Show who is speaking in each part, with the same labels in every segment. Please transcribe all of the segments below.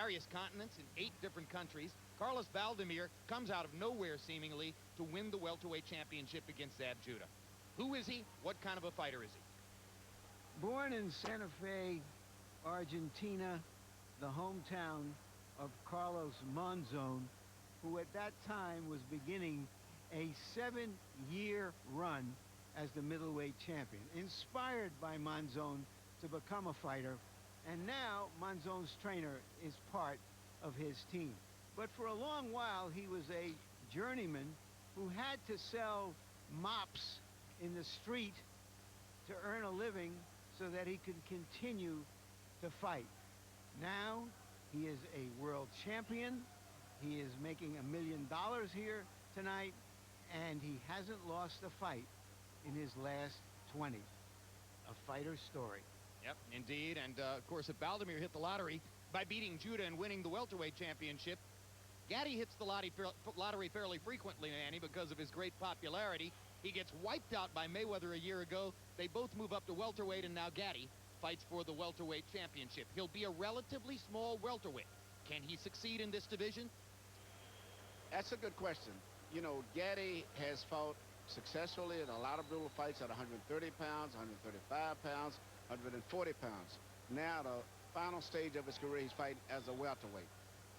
Speaker 1: various continents in 8 different countries, Carlos Baldomir comes out of nowhere, seemingly, to win the welterweight championship against Zab Judah. Who is he? What kind of a fighter is he?
Speaker 2: Born in Santa Fe, Argentina, the hometown of Carlos Monzon, who at that time was beginning a 7-year run as the middleweight champion, inspired by Monzon to become a fighter, and now Monzon's trainer is part of his team. But for a long while, he was a journeyman who had to sell mops in the street to earn a living so that he could continue to fight. Now, he is a world champion. He is making $1 million here tonight, and he hasn't lost a fight in his last 20. A fighter's story.
Speaker 1: Yep, indeed. And, of course, if Baldomir hit the lottery by beating Judah and winning the welterweight championship, Gatti hits the lottery fairly frequently, Manny, because of his great popularity. He gets wiped out by Mayweather a year ago. They both move up to welterweight, and now Gatti fights for the welterweight championship. He'll be a relatively small welterweight. Can he succeed in this division?
Speaker 3: That's a good question. You know, Gatti has fought successfully in a lot of brutal fights at 130 pounds, 135 pounds, 140 pounds. Now, the final stage of his career, he's fighting as a welterweight.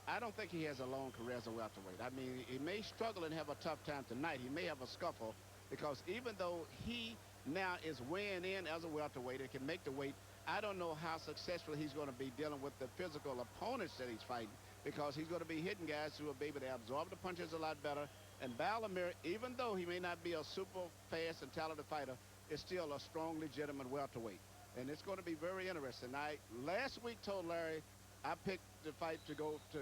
Speaker 3: I don't think he has a long career as a welterweight. I mean, he may struggle and have a tough time tonight. He may have a scuffle because even though he now is weighing in as a welterweight and can make the weight, I don't know how successful he's going to be dealing with the physical opponents that he's fighting, because he's going to be hitting guys who will be able to absorb the punches a lot better. And Baldomir, even though he may not be a super fast and talented fighter, is still a strong, legitimate welterweight. And it's going to be very interesting. I last week told Larry I picked the fight to go to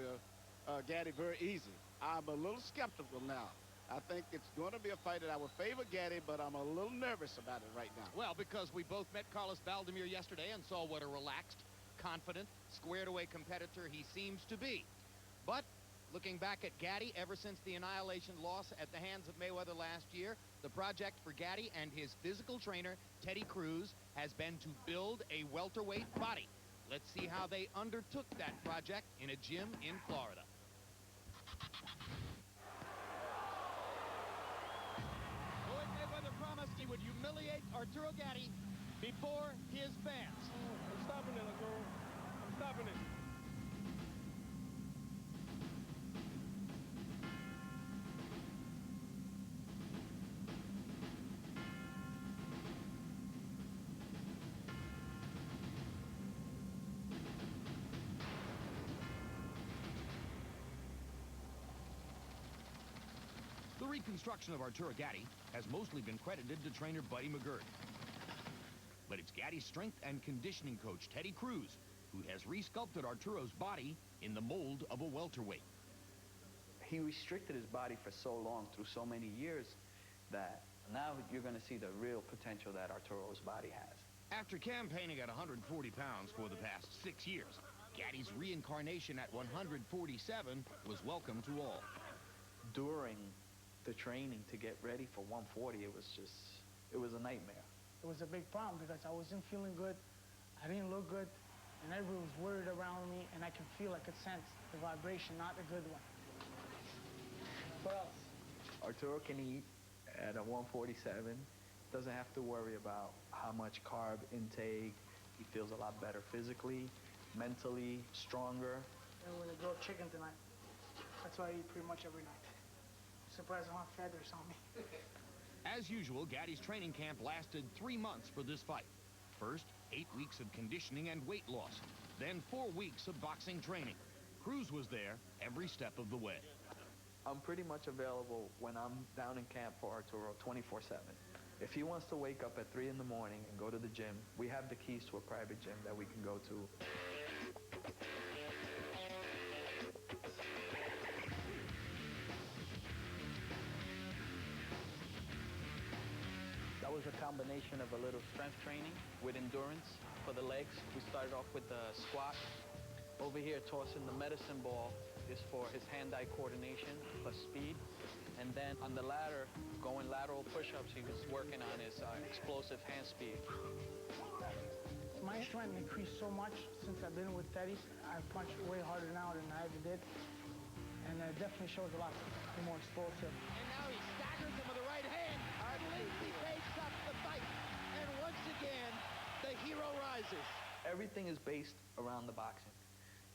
Speaker 3: Gatti very easy. I'm a little skeptical now. I think it's going to be a fight that I would favor Gatti, but I'm a little nervous about it right now.
Speaker 1: Well, because we both met Carlos Baldomir yesterday and saw what a relaxed, confident, squared-away competitor he seems to be. But looking back at Gatti, ever since the annihilation loss at the hands of Mayweather last year, the project for Gatti and his physical trainer, Teddy Cruz, has been to build a welterweight body. Let's see how they undertook that project in a gym in Florida. Floyd Mayweather promised he would humiliate Arturo Gatti before his fans.
Speaker 4: I'm stopping it, Arturo. I'm stopping it.
Speaker 1: The reconstruction of Arturo Gatti has mostly been credited to trainer Buddy McGirt. But it's Gatti's strength and conditioning coach, Teddy Cruz, who has resculpted Arturo's body in the mold of a welterweight.
Speaker 5: He restricted his body for so long, through so many years, that now you're going to see the real potential that Arturo's body has.
Speaker 1: After campaigning at 140 pounds for the past 6 years, Gatti's reincarnation at 147 was welcome to all.
Speaker 5: During the training to get ready for 140, it was a nightmare.
Speaker 4: It was a big problem because I wasn't feeling good. I didn't look good, and everyone was worried around me, and I could feel, I could sense the vibration, not the good one. What else?
Speaker 5: Arturo can eat at a 147. Doesn't have to worry about how much carb intake. He feels a lot better physically, mentally, stronger.
Speaker 4: And we're gonna grill chicken tonight. That's what I eat pretty much every night. Surprised I don't have feathers on me.
Speaker 1: As usual, Gatti's training camp lasted 3 months for this fight. First, 8 weeks of conditioning and weight loss. Then 4 weeks of boxing training. Cruz was there every step of the way.
Speaker 5: I'm pretty much available when I'm down in camp for Arturo 24/7. If he wants to wake up at 3 in the morning and go to the gym, we have the keys to a private gym that we can go to. That was a combination of a little strength training with endurance for the legs. We started off with the squat. Over here, tossing the medicine ball is for his hand-eye coordination plus speed. And then on the ladder, going lateral push-ups, he was working on his explosive hand speed.
Speaker 4: My strength increased so much since I've been with Teddy. I punch way harder harder now than I ever did. And it definitely shows a lot more explosive.
Speaker 1: And now he staggers him with the right hand. Lacey takes up the fight. And once again, the hero rises.
Speaker 5: Everything is based around the boxing.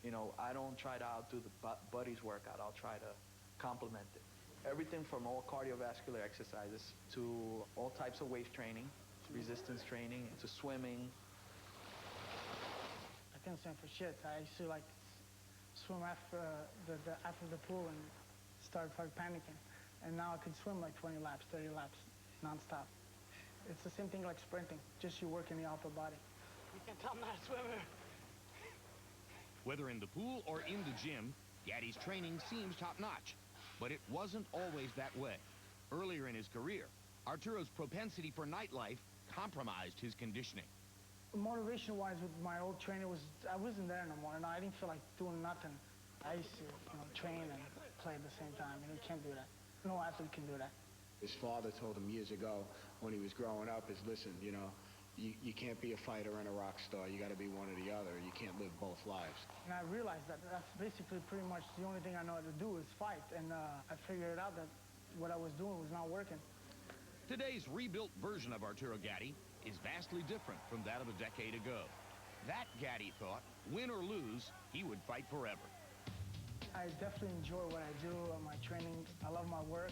Speaker 5: You know, I don't try to outdo the buddy's workout. I'll try to complement it. Everything from all cardiovascular exercises to all types of weight training, resistance training, to swimming.
Speaker 4: I couldn't swim for shit. I used to like swim after the pool and start panicking. And now I could swim like 20 laps, 30 laps, nonstop. It's the same thing like sprinting, just you work in the upper body.
Speaker 6: You can tell I'm not a swimmer.
Speaker 1: Whether in the pool or in the gym, Gatti's training seems top-notch. But it wasn't always that way. Earlier in his career, Arturo's propensity for nightlife compromised his conditioning.
Speaker 4: Motivation-wise, with my old trainer, I wasn't there no more. No, I didn't feel like doing nothing. I used to, train and play at the same time. You can't do that. No athlete can do that.
Speaker 7: His father told him years ago when he was growing up is, listen, you can't be a fighter and a rock star. You got to be one or the other. You can't live both lives.
Speaker 4: And I realized that that's basically pretty much the only thing I know how to do is fight. And I figured out that what I was doing was not working.
Speaker 1: Today's rebuilt version of Arturo Gatti is vastly different from that of a decade ago. That Gatti thought, win or lose, he would fight forever.
Speaker 4: I definitely enjoy what I do, my training. I love my work,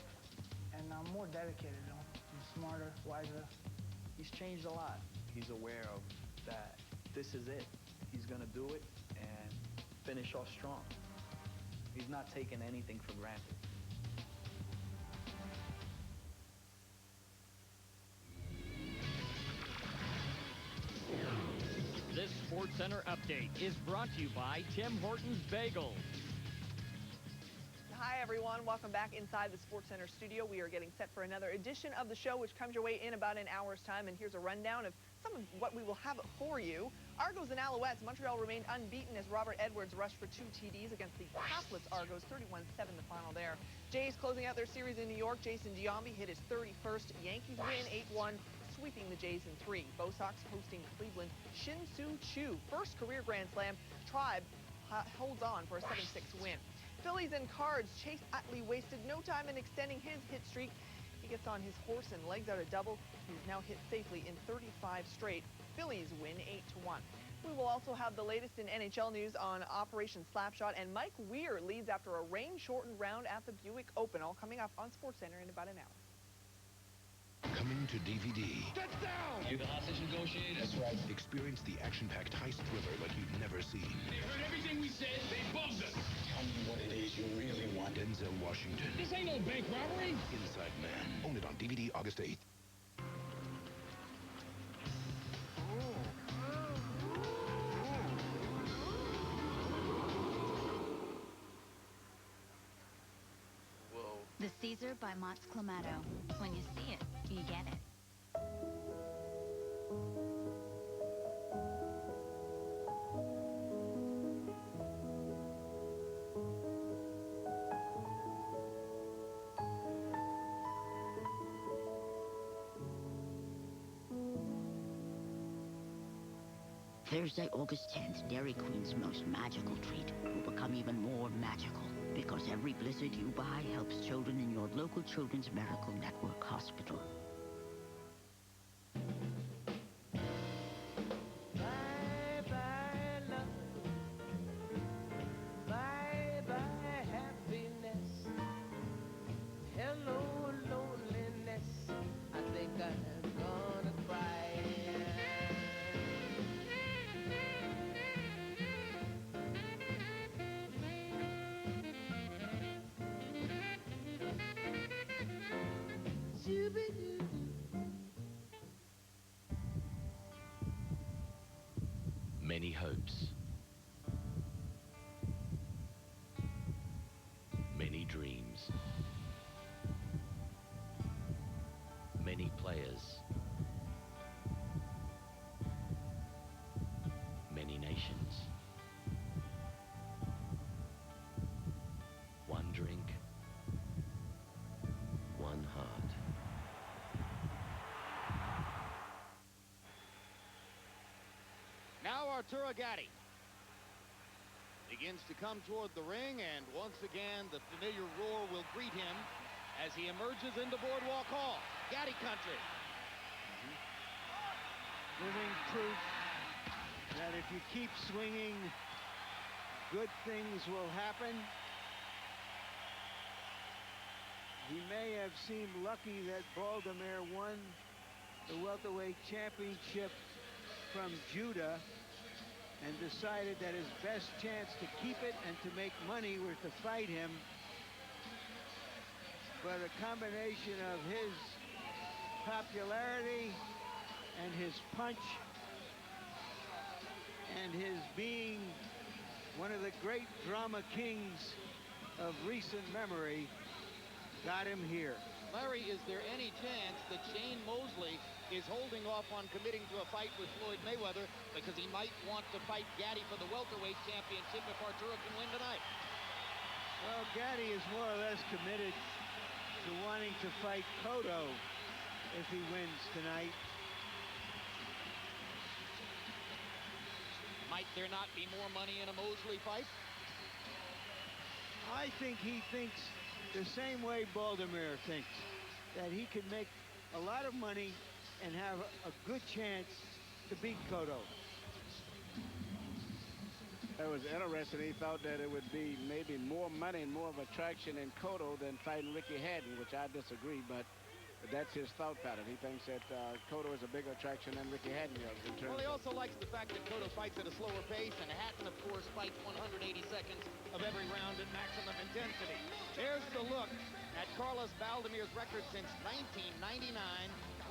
Speaker 4: and I'm more dedicated. I'm smarter, wiser.
Speaker 5: He's changed a lot. He's aware of that this is it. He's gonna do it and finish off strong. He's not taking anything for granted.
Speaker 8: This SportsCenter update is brought to you by Tim Hortons Bagels.
Speaker 9: Hi, everyone. Welcome back inside the SportsCenter studio. We are getting set for another edition of the show, which comes your way in about an hour's time. And here's a rundown of some of what we will have for you. Argos and Alouettes. Montreal remained unbeaten as Robert Edwards rushed for 2 TDs against the hapless Argos, 31-7 the final there. Jays closing out their series in New York. Jason Giambi hit his 31st Yankees win, 8-1, sweeping the Jays in 3. Bo Sox hosting Cleveland. Shin-Soo Choo, first career Grand Slam. Tribe holds on for a 7-6 win. Phillies and Cards. Chase Utley wasted no time in extending his hit streak. He gets on his horse and legs out a double. He's now hit safely in 35 straight. Phillies win 8-1. We will also have the latest in NHL news on Operation Slapshot, and Mike Weir leads after a rain-shortened round at the Buick Open, all coming up on SportsCenter in about an hour.
Speaker 10: Coming to DVD.
Speaker 1: Get down!
Speaker 11: You the hostage negotiator?
Speaker 10: That's right. Experience the action-packed heist thriller like you've never seen.
Speaker 11: They heard everything we said. They bugged us.
Speaker 10: Tell me what it is you really want. Denzel Washington.
Speaker 11: This ain't no bank robbery.
Speaker 10: Inside Man. Own it on DVD August 8th.
Speaker 12: The Caesar by Mott's Clamato. When you see it, you get it.
Speaker 13: Thursday, August 10th, Dairy Queen's most magical treat will become even more magical. Because every blizzard you buy helps children in your local Children's Miracle Network hospital.
Speaker 14: Bye-bye love. Bye-bye happiness. Hello loneliness. I think I'm gonna cry.
Speaker 10: Many hopes. Many dreams. Many players. Many nations. One drink. One heart.
Speaker 1: Now Arturo Gatti. begins to come toward the ring, and once again, the familiar roar will greet him as he emerges into Boardwalk Hall. Gatti country.
Speaker 2: Living proof that if you keep swinging, good things will happen. He may have seemed lucky that Baldomir won the welterweight championship from Judah and decided that his best chance to keep it and to make money was to fight him. But a combination of his popularity and his punch and his being one of the great drama kings of recent memory got him here.
Speaker 1: Larry, is there any chance that Shane Mosley is holding off on committing to a fight with Floyd Mayweather because he might want to fight Gatti for the welterweight championship if Arturo can win tonight?
Speaker 2: Well, Gatti is more or less committed to wanting to fight Cotto if he wins tonight.
Speaker 1: Might there not be more money in a Mosley fight?
Speaker 2: I think he thinks the same way Baldomir thinks, that he could make a lot of money and have a good chance to beat Cotto.
Speaker 3: It was interesting. He thought that it would be maybe more money and more of attraction in Cotto than fighting Ricky Hatton, which I disagree, but that's his thought pattern. He thinks that Cotto is a bigger attraction than Ricky Hatton is.
Speaker 1: Well, he also likes the fact that Cotto fights at a slower pace, and Hatton, of course, fights 180 seconds of every round at maximum intensity. There's the look at Carlos Baldomir's record since 1999,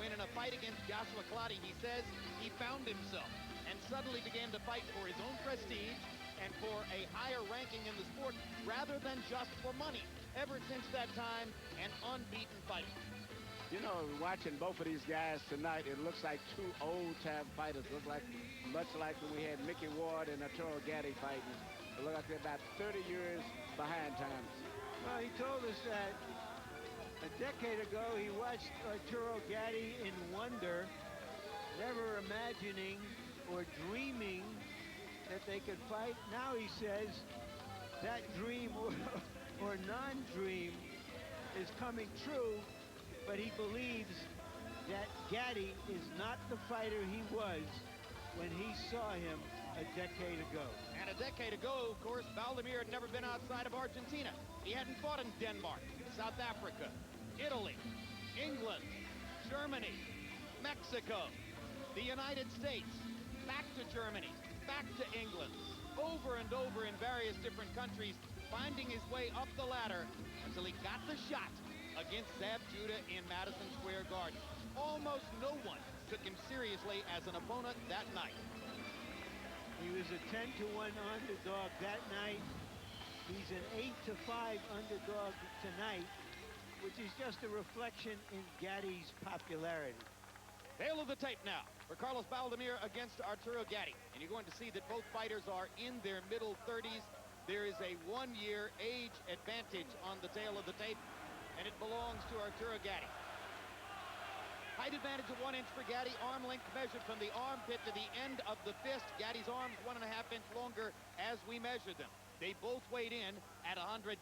Speaker 1: when in a fight against Joshua Clottey, he says he found himself and suddenly began to fight for his own prestige and for a higher ranking in the sport rather than just for money. Ever since that time, an unbeaten fighter.
Speaker 3: You know, watching both of these guys tonight, it looks like two old-time fighters. Look like much like when we had Mickey Ward and Arturo Gatti fighting. It looked like they're about 30 years behind time.
Speaker 2: Well, he told us that a decade ago he watched Arturo Gatti in wonder, never imagining or dreaming that they could fight. Now he says that dream or non-dream is coming true, but he believes that Gatti is not the fighter he was when he saw him a decade ago.
Speaker 1: And a decade ago, of course, Baldomir had never been outside of Argentina. He hadn't fought in Denmark, South Africa, Italy, England, Germany, Mexico, the United States, back to Germany, back to England, over and over in various different countries, finding his way up the ladder until he got the shot against Zab Judah in Madison Square Garden. Almost no one took him seriously as an opponent that night.
Speaker 2: He was a 10-1 underdog that night. He's an 8-5 underdog tonight, which is just a reflection in Gatti's popularity.
Speaker 1: Tale of the tape now for Carlos Baldomir against Arturo Gatti. And you're going to see that both fighters are in their middle 30s. There is a one-year age advantage on the tail of the tape, and it belongs to Arturo Gatti. Height advantage of 1 inch for Gatti. Arm length measured from the armpit to the end of the fist. Gatti's arms 1.5 inches longer as we measure them. They both weighed in at 147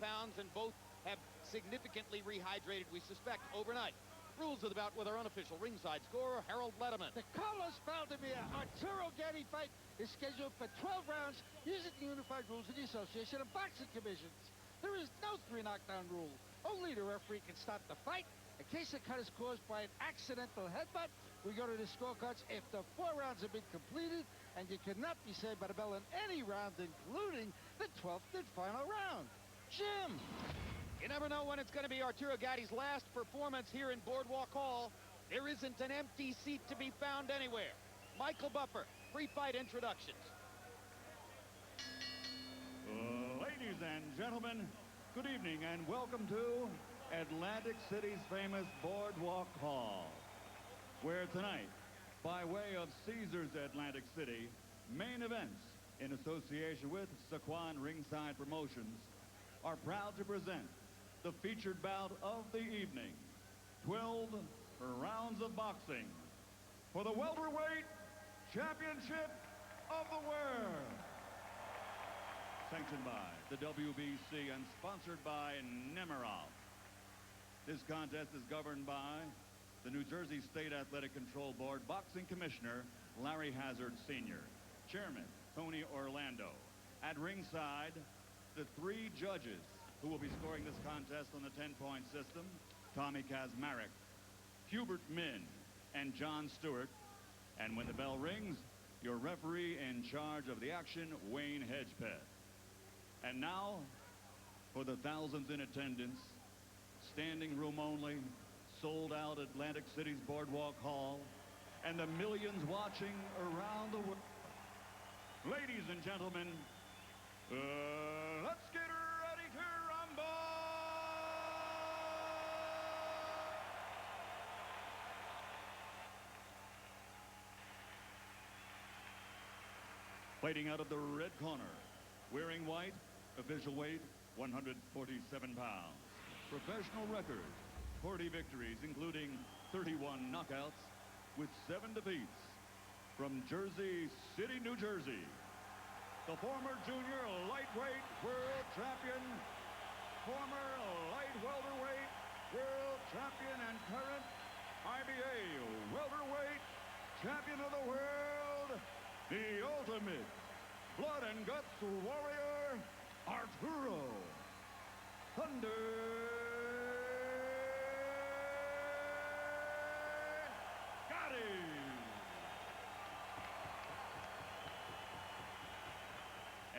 Speaker 1: pounds, and both have significantly rehydrated, we suspect, overnight. Rules of the bout with our unofficial ringside scorer, Harold Letterman.
Speaker 15: The Carlos Baldomir Arturo Gatti fight is scheduled for 12 rounds using the unified rules of the Association of Boxing Commissions. There is no 3 knockdown rule. Only the referee can stop the fight. In case the cut is caused by an accidental headbutt, we go to the scorecards after 4 rounds have been completed, and you cannot be saved by the bell in any round, including the 12th and final round. Jim!
Speaker 1: You never know when it's going to be Arturo Gatti's last performance here in Boardwalk Hall. There isn't an empty seat to be found anywhere. Michael Buffer, pre-fight introductions.
Speaker 16: Ladies and gentlemen, good evening and welcome to Atlantic City's famous Boardwalk Hall, where tonight, by way of Caesars Atlantic City, main events in association with Saquon Ringside Promotions are proud to present the featured bout of the evening, 12 rounds of boxing for the welterweight championship of the world. sanctioned by the WBC and sponsored by Nemiroff. This contest is governed by the New Jersey State Athletic Control Board Boxing Commissioner Larry Hazard Sr., Chairman Tony Orlando. At ringside, the 3 judges who will be scoring this contest on the 10-point system: Tommy Kazmarek, Hubert Min, and John Stewart. And when the bell rings, your referee in charge of the action, Wayne Hedgepeth. And now, for the thousands in attendance, standing room only, sold out Atlantic City's Boardwalk Hall, and the millions watching around the world. Ladies and gentlemen, let's get ready to rumble! Fighting out of the red corner, wearing white, official weight 147 pounds. Professional record, 40 victories, including 31 knockouts, with 7 defeats. From Jersey City, New Jersey, the former junior lightweight world champion, former light welterweight world champion, and current IBA welterweight champion of the world, the ultimate blood and guts warrior, Arturo Gatti.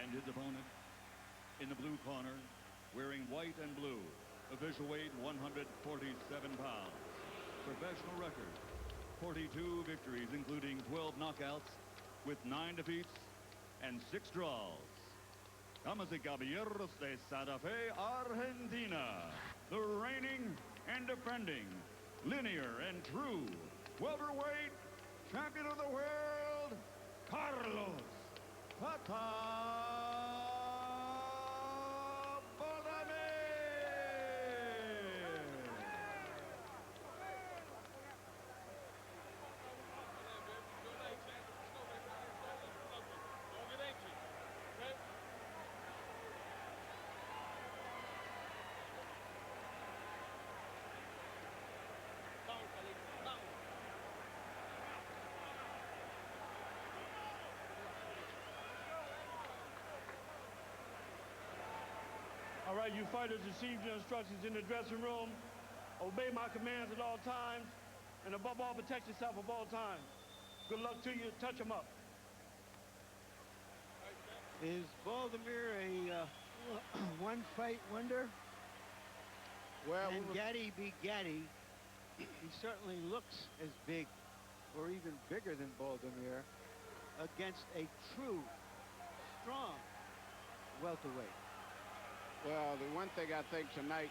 Speaker 16: And his opponent in the blue corner, wearing white and blue, official weight 147 pounds. Professional record, 42 victories, including 12 knockouts, with 9 defeats and 6 draws. Damas y caballeros de Santa Fe, Argentina, the reigning and defending linear and true welterweight champion of the world, Carlos Tata Baldomir.
Speaker 17: All right, you fighters, receive your instructions in the dressing room. Obey my commands at all times, and above all, protect yourself at all times. Good luck to you. Touch them up.
Speaker 2: Is Baldomir a one-fight wonder?
Speaker 3: Well,
Speaker 2: Can Gatti be Gatti? He certainly looks as big, or even bigger than Baldomir, against a true, strong welterweight.
Speaker 3: Well, the one thing I think tonight,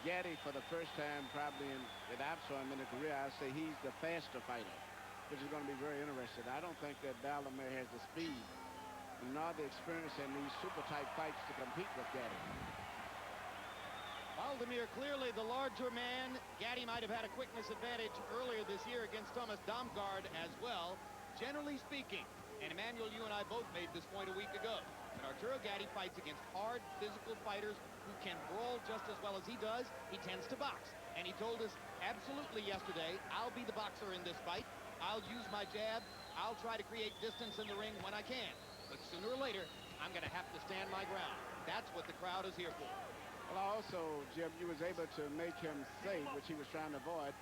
Speaker 3: Gatti, for the first time probably that I've saw him in a career, I say he's the faster fighter, which is going to be very interesting. I don't think that Baldomir has the speed nor the experience in these super tight fights to compete with Gatti.
Speaker 1: Baldomir clearly the larger man. Gatti might have had a quickness advantage earlier this year against Thomas Damgaard as well, generally speaking. And Emmanuel, you and I both made this point a week ago. But Arturo Gatti fights against hard, physical fighters who can brawl just as well as he does. He tends to box. And he told us absolutely yesterday, I'll be the boxer in this fight. I'll use my jab. I'll try to create distance in the ring when I can. But sooner or later, I'm going to have to stand my ground. That's what the crowd is here for.
Speaker 3: Well, also, Jim, you was able to make him say, which he was trying to avoid,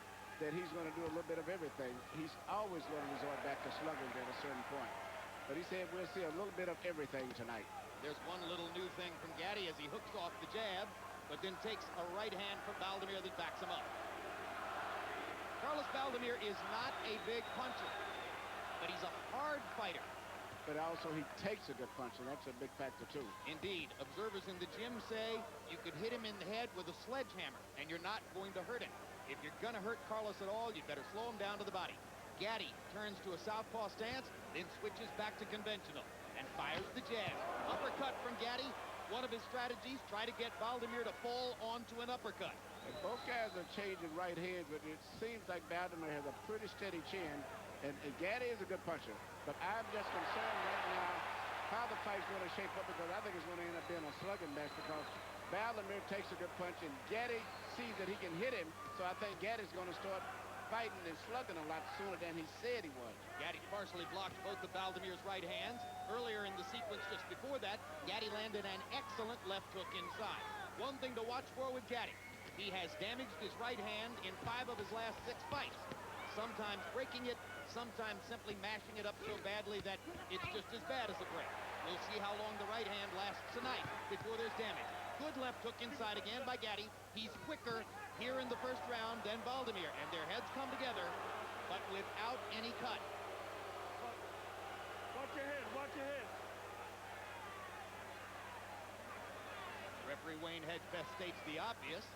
Speaker 3: that he's going to do a little bit of everything. He's always going to resort back to slugging at a certain point. But he said we'll see a little bit of everything tonight.
Speaker 1: There's one little new thing from Gatti as he hooks off the jab, but then takes a right hand from Baldomir that backs him up. Carlos Baldomir is not a big puncher, but he's a hard fighter.
Speaker 3: But also he takes a good punch, and that's a big factor too.
Speaker 1: Indeed. Observers in the gym say you could hit him in the head with a sledgehammer, and you're not going to hurt him. If you're going to hurt Carlos at all, you'd better slow him down to the body. Gatti turns to a southpaw stance, then switches back to conventional and fires the jab. Uppercut from Gatti. One of his strategies, try to get Baldomir to fall onto an uppercut.
Speaker 3: And both guys are changing right hands, but it seems like Baldomir has a pretty steady chin, and Gatti is a good puncher. But I'm just concerned right now how the fight's going to shape up, because I think it's going to end up being a slugging match, because Baldomir takes a good punch and Gatti sees that he can hit him. So I think Gatti's going to start fighting and slugging a lot sooner than he said he was.
Speaker 1: Gatti partially blocked both of Baldomir's right hands. Earlier in the sequence just before that, Gatti landed an excellent left hook inside. One thing to watch for with Gatti, he has damaged his right hand in 5 of his last 6 fights. Sometimes breaking it, sometimes simply mashing it up so badly that it's just as bad as a break. We'll see how long the right hand lasts tonight before there's damage. Good left hook inside again by Gatti. He's quicker here in the first round than Baldomir, and their heads come together, but without any cut.
Speaker 17: Watch your head, watch your head.
Speaker 1: Referee Wayne Hedgebeth states the obvious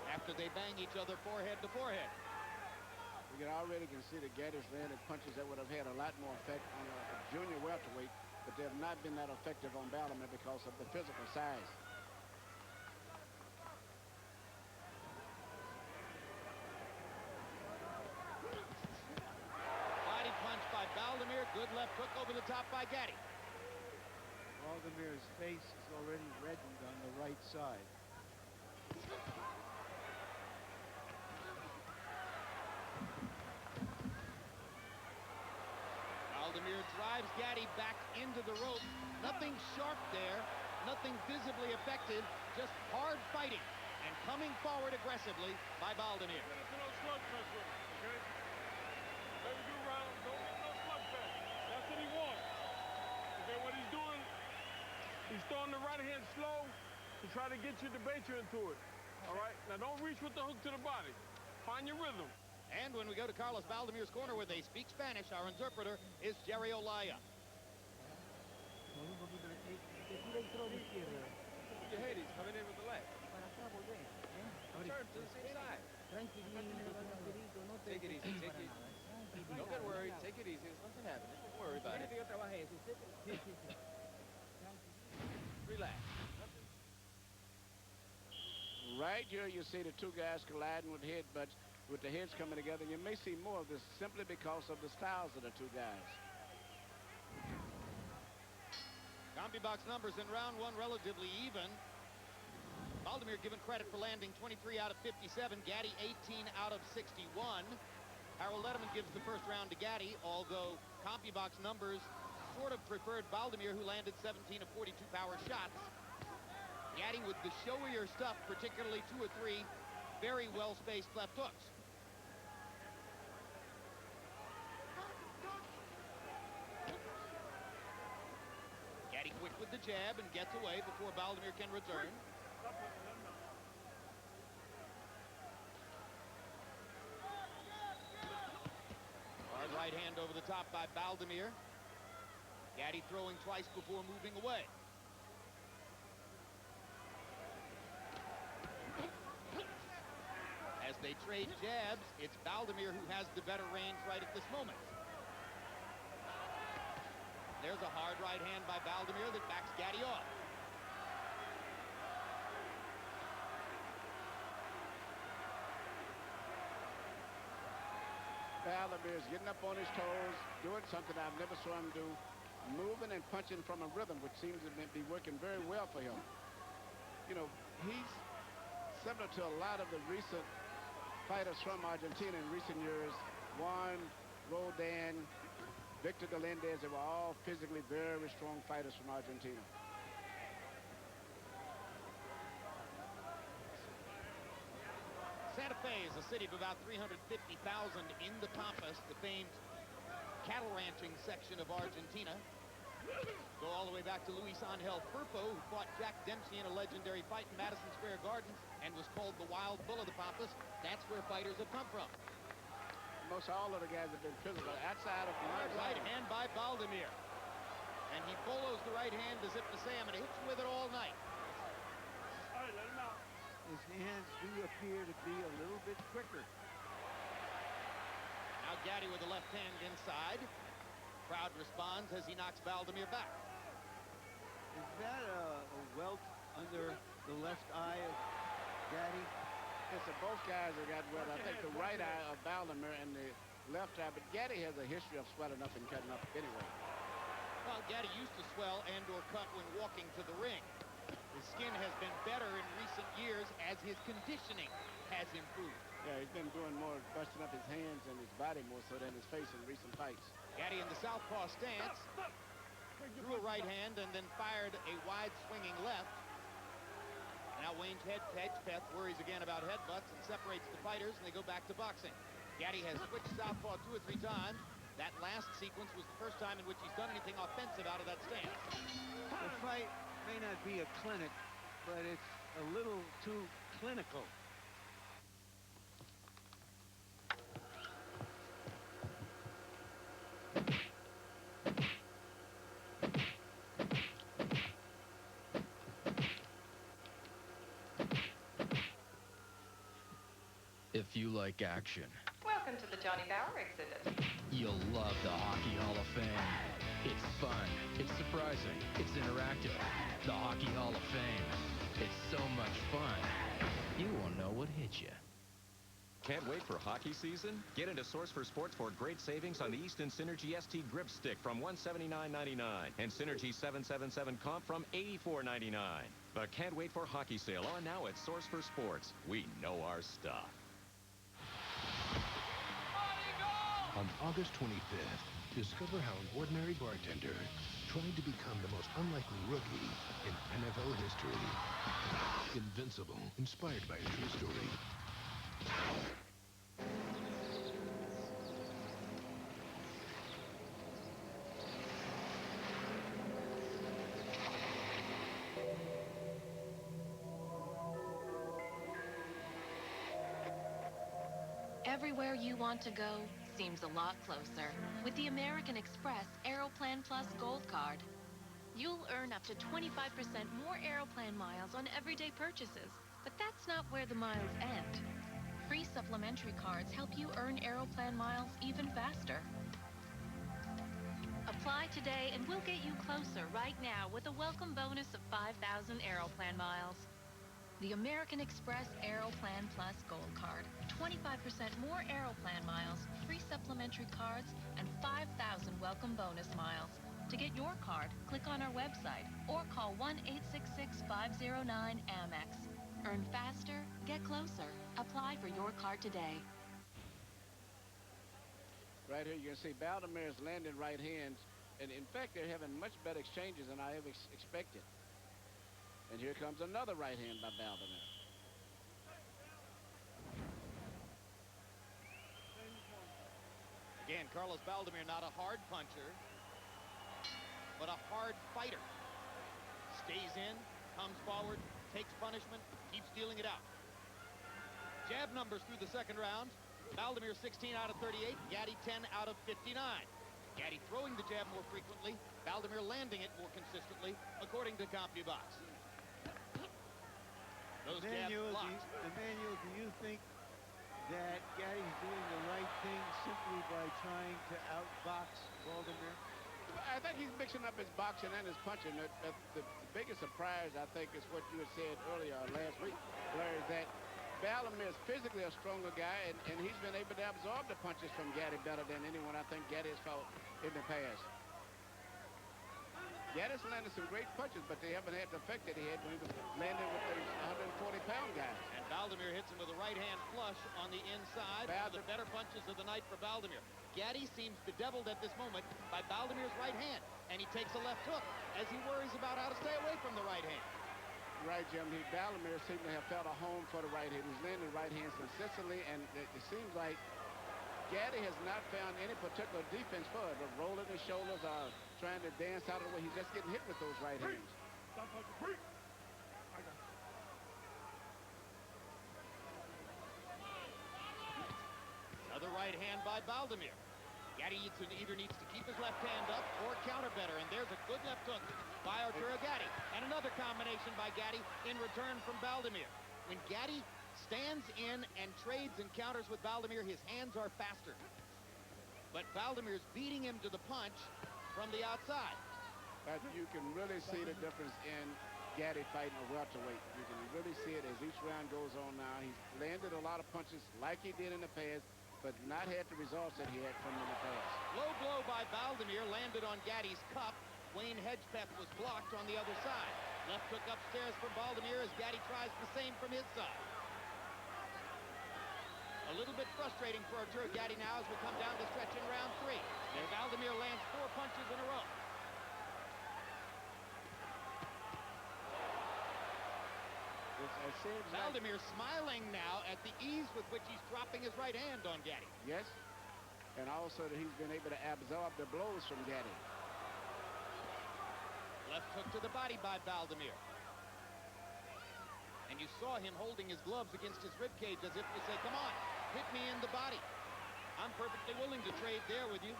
Speaker 1: after they bang each other forehead to forehead.
Speaker 3: We can already see that Gatti's landed punches that would have had a lot more effect on a junior welterweight, but they have not been that effective on Baldomir because of the physical size.
Speaker 1: Body punch by Baldomir. Good left hook over the top by Gatti.
Speaker 2: Baldomir's face is already reddened on the right side.
Speaker 1: Baldomir drives Gatti back into the rope. Nothing sharp there, nothing visibly effective, just hard fighting and coming forward aggressively by Baldomir.
Speaker 17: No slugfest with him, okay? Let him do rounds, don't get no slugfest. That's what he wants. Okay, what he's doing, he's throwing the right hand slow to try to get you to bait you into it. All right? Now don't reach with the hook to the body. Find your rhythm.
Speaker 1: And when we go to Carlos Baldomir's corner where they speak Spanish, our interpreter is Jerry Olaya.
Speaker 18: Your head is coming in with the left. Turn to the same side. Take it easy, take it easy. Don't get worried, take it easy. There's nothing happening. Don't worry about it. Relax.
Speaker 3: Right here you see the two guys colliding with headbutts, with the heads coming together. You may see more of this simply because of the styles of the two guys.
Speaker 1: CompuBox numbers in round 1 relatively even. Baldomir given credit for landing 23 out of 57. Gatti 18 out of 61. Harold Letterman gives the first round to Gatti, although CompuBox numbers sort of preferred Baldomir, who landed 17 of 42 power shots. Gatti with the showier stuff, particularly 2 or 3 very well-spaced left hooks. Gatti quick with the jab and gets away before Baldomir can return. Hard right hand over the top by Baldomir. Gatti throwing twice before moving away. As they trade jabs, it's Baldomir who has the better range right at this moment. There's a hard right hand by Baldomir that backs Gatti off.
Speaker 3: Baldomir is getting up on his toes, doing something I've never saw him do, moving and punching from a rhythm, which seems to be working very well for him. You know, he's similar to a lot of the recent fighters from Argentina in recent years. Juan, Roldan, Victor Galindez, they were all physically very strong fighters from Argentina.
Speaker 1: Santa Fe is a city of about 350,000 in the Pampas, the famed cattle ranching section of Argentina. Go all the way back to Luis Angel Firpo, who fought Jack Dempsey in a legendary fight in Madison Square Garden and was called the Wild Bull of the Pampas. That's where fighters have come from.
Speaker 3: Most all of the guys have been physical outside of the
Speaker 1: right hand by Baldomir. And he follows the right hand as if to say, I'm going to hit you with it all night.
Speaker 17: All right, let him out.
Speaker 2: His hands do appear to be a little bit quicker.
Speaker 1: Now Gatti with the left hand inside. Crowd responds as he knocks Baldomir back.
Speaker 2: Is that a welt under the left eye of Gatti?
Speaker 3: Yes, both guys have got welt. I think the right eye of Baldomir and the left eye, but Gatti has a history of swelling up and cutting up anyway.
Speaker 1: Well, Gatti used to swell and or cut when walking to the ring. His skin has been better in recent years as his conditioning has improved.
Speaker 3: Yeah, he's been doing more, busting up his hands and his body more so than his face in recent fights.
Speaker 1: Gatti in the southpaw stance. Threw a right hand and then fired a wide swinging left. Now Wayne's head Peth worries again about headbutts and separates the fighters, and they go back to boxing. Gatti has switched southpaw 2 or 3 times. That last sequence was the first time in which he's done anything offensive out of that stance.
Speaker 2: The fight may not be a clinic, but it's a little too clinical.
Speaker 19: If you like action,
Speaker 20: Welcome to the Johnny Bauer exhibit.
Speaker 19: you'll love the Hockey Hall of Fame. It's fun, it's surprising, it's interactive. The Hockey Hall of Fame. It's so much fun, you won't know what hit you.
Speaker 21: Can't wait for hockey season? Get into Source for Sports for great savings on the Easton Synergy ST Grip Stick from $179.99 and Synergy 777 Comp from $84.99. The Can't Wait for Hockey sale on now at Source for Sports. We know our stuff.
Speaker 10: On August 25th, discover how an ordinary bartender tried to become the most unlikely rookie in NFL history. Invincible, inspired by a true story.
Speaker 12: Everywhere you want to go seems a lot closer with the American Express Aeroplan Plus Gold Card. You'll earn up to 25% more Aeroplan miles on everyday purchases, but that's not where the miles end. Free supplementary cards help you earn Aeroplan miles even faster. Apply today and we'll get you closer right now with a welcome bonus of 5,000 Aeroplan miles. The American Express Aeroplan Plus Gold Card. 25% more Aeroplan miles, free supplementary cards, and 5,000 welcome bonus miles. To get your card, click on our website or call 1-866-509-AMEX. Earn faster, get closer. Apply for your card today.
Speaker 3: Right here, you can see Baldomir's landing right hands, and in fact, they're having much better exchanges than I ever expected. And here comes another right hand by Baldomir.
Speaker 1: Again, Carlos Baldomir, not a hard puncher, but a hard fighter. Stays in, comes forward, takes punishment, keeps dealing it out. Jab numbers through the second round. Baldomir 16 out of 38, Gatti 10 out of 59. Gatti throwing the jab more frequently, Baldomir landing it more consistently, according to CompuBox. Those jabs blocked.
Speaker 2: Emmanuel, do you think that Gatti's doing the right thing simply by trying to outbox Baldomir?
Speaker 3: I think he's mixing up his boxing and his punching. The biggest surprise, I think, is what you had said earlier last week, Larry, that Baldomir is physically a stronger guy, and he's been able to absorb the punches from Gatti better than anyone I think Gatti has fought in the past. Gatti's landed some great punches, but they haven't had the effect that he had when he was landing with those 140-pound guys.
Speaker 1: And Baldomir hits him with a right-hand flush on the inside. One of the better punches of the night for Baldomir. Gatti seems bedeviled at this moment by Baldomir's right hand, and he takes a left hook as he worries about how to stay away from the right hand.
Speaker 3: Right, Jim. Baldomir seemed to have found a home for the right hand. He's landing right hands consistently, and it seems like Gatti has not found any particular defense for it, but rolling his shoulders or trying to dance out of the way. He's just getting hit with those right hands.
Speaker 1: Another right hand by Baldomir. Gatti either needs to keep his left hand up or counter better, and there's a good left hook by Arturo Gatti. And another combination by Gatti in return from Baldomir. When Gatti stands in and trades and counters with Baldomir, his hands are faster. But Baldomir's beating him to the punch from the outside.
Speaker 3: But you can really see the difference in Gatti fighting a welterweight. You can really see it as each round goes on now. He's landed a lot of punches like he did in the past, but not had the results that he had from in the past.
Speaker 1: Low blow by Baldomir landed on Gatti's cup, Wayne Hedgepeth was blocked on the other side. Left hook upstairs for Baldomir as Gatti tries the same from his side. A little bit frustrating for Arturo Gatti now as we come down the stretch in round 3. There, Baldomir lands 4 punches in a row.
Speaker 3: It seems
Speaker 1: Baldomir smiling now at the ease with which he's dropping his right hand on Gatti.
Speaker 3: Yes. And also that he's been able to absorb the blows from Gatti.
Speaker 1: Left hook to the body by Baldomir. And you saw him holding his gloves against his ribcage as if to say, come on, hit me in the body. I'm perfectly willing to trade there with you.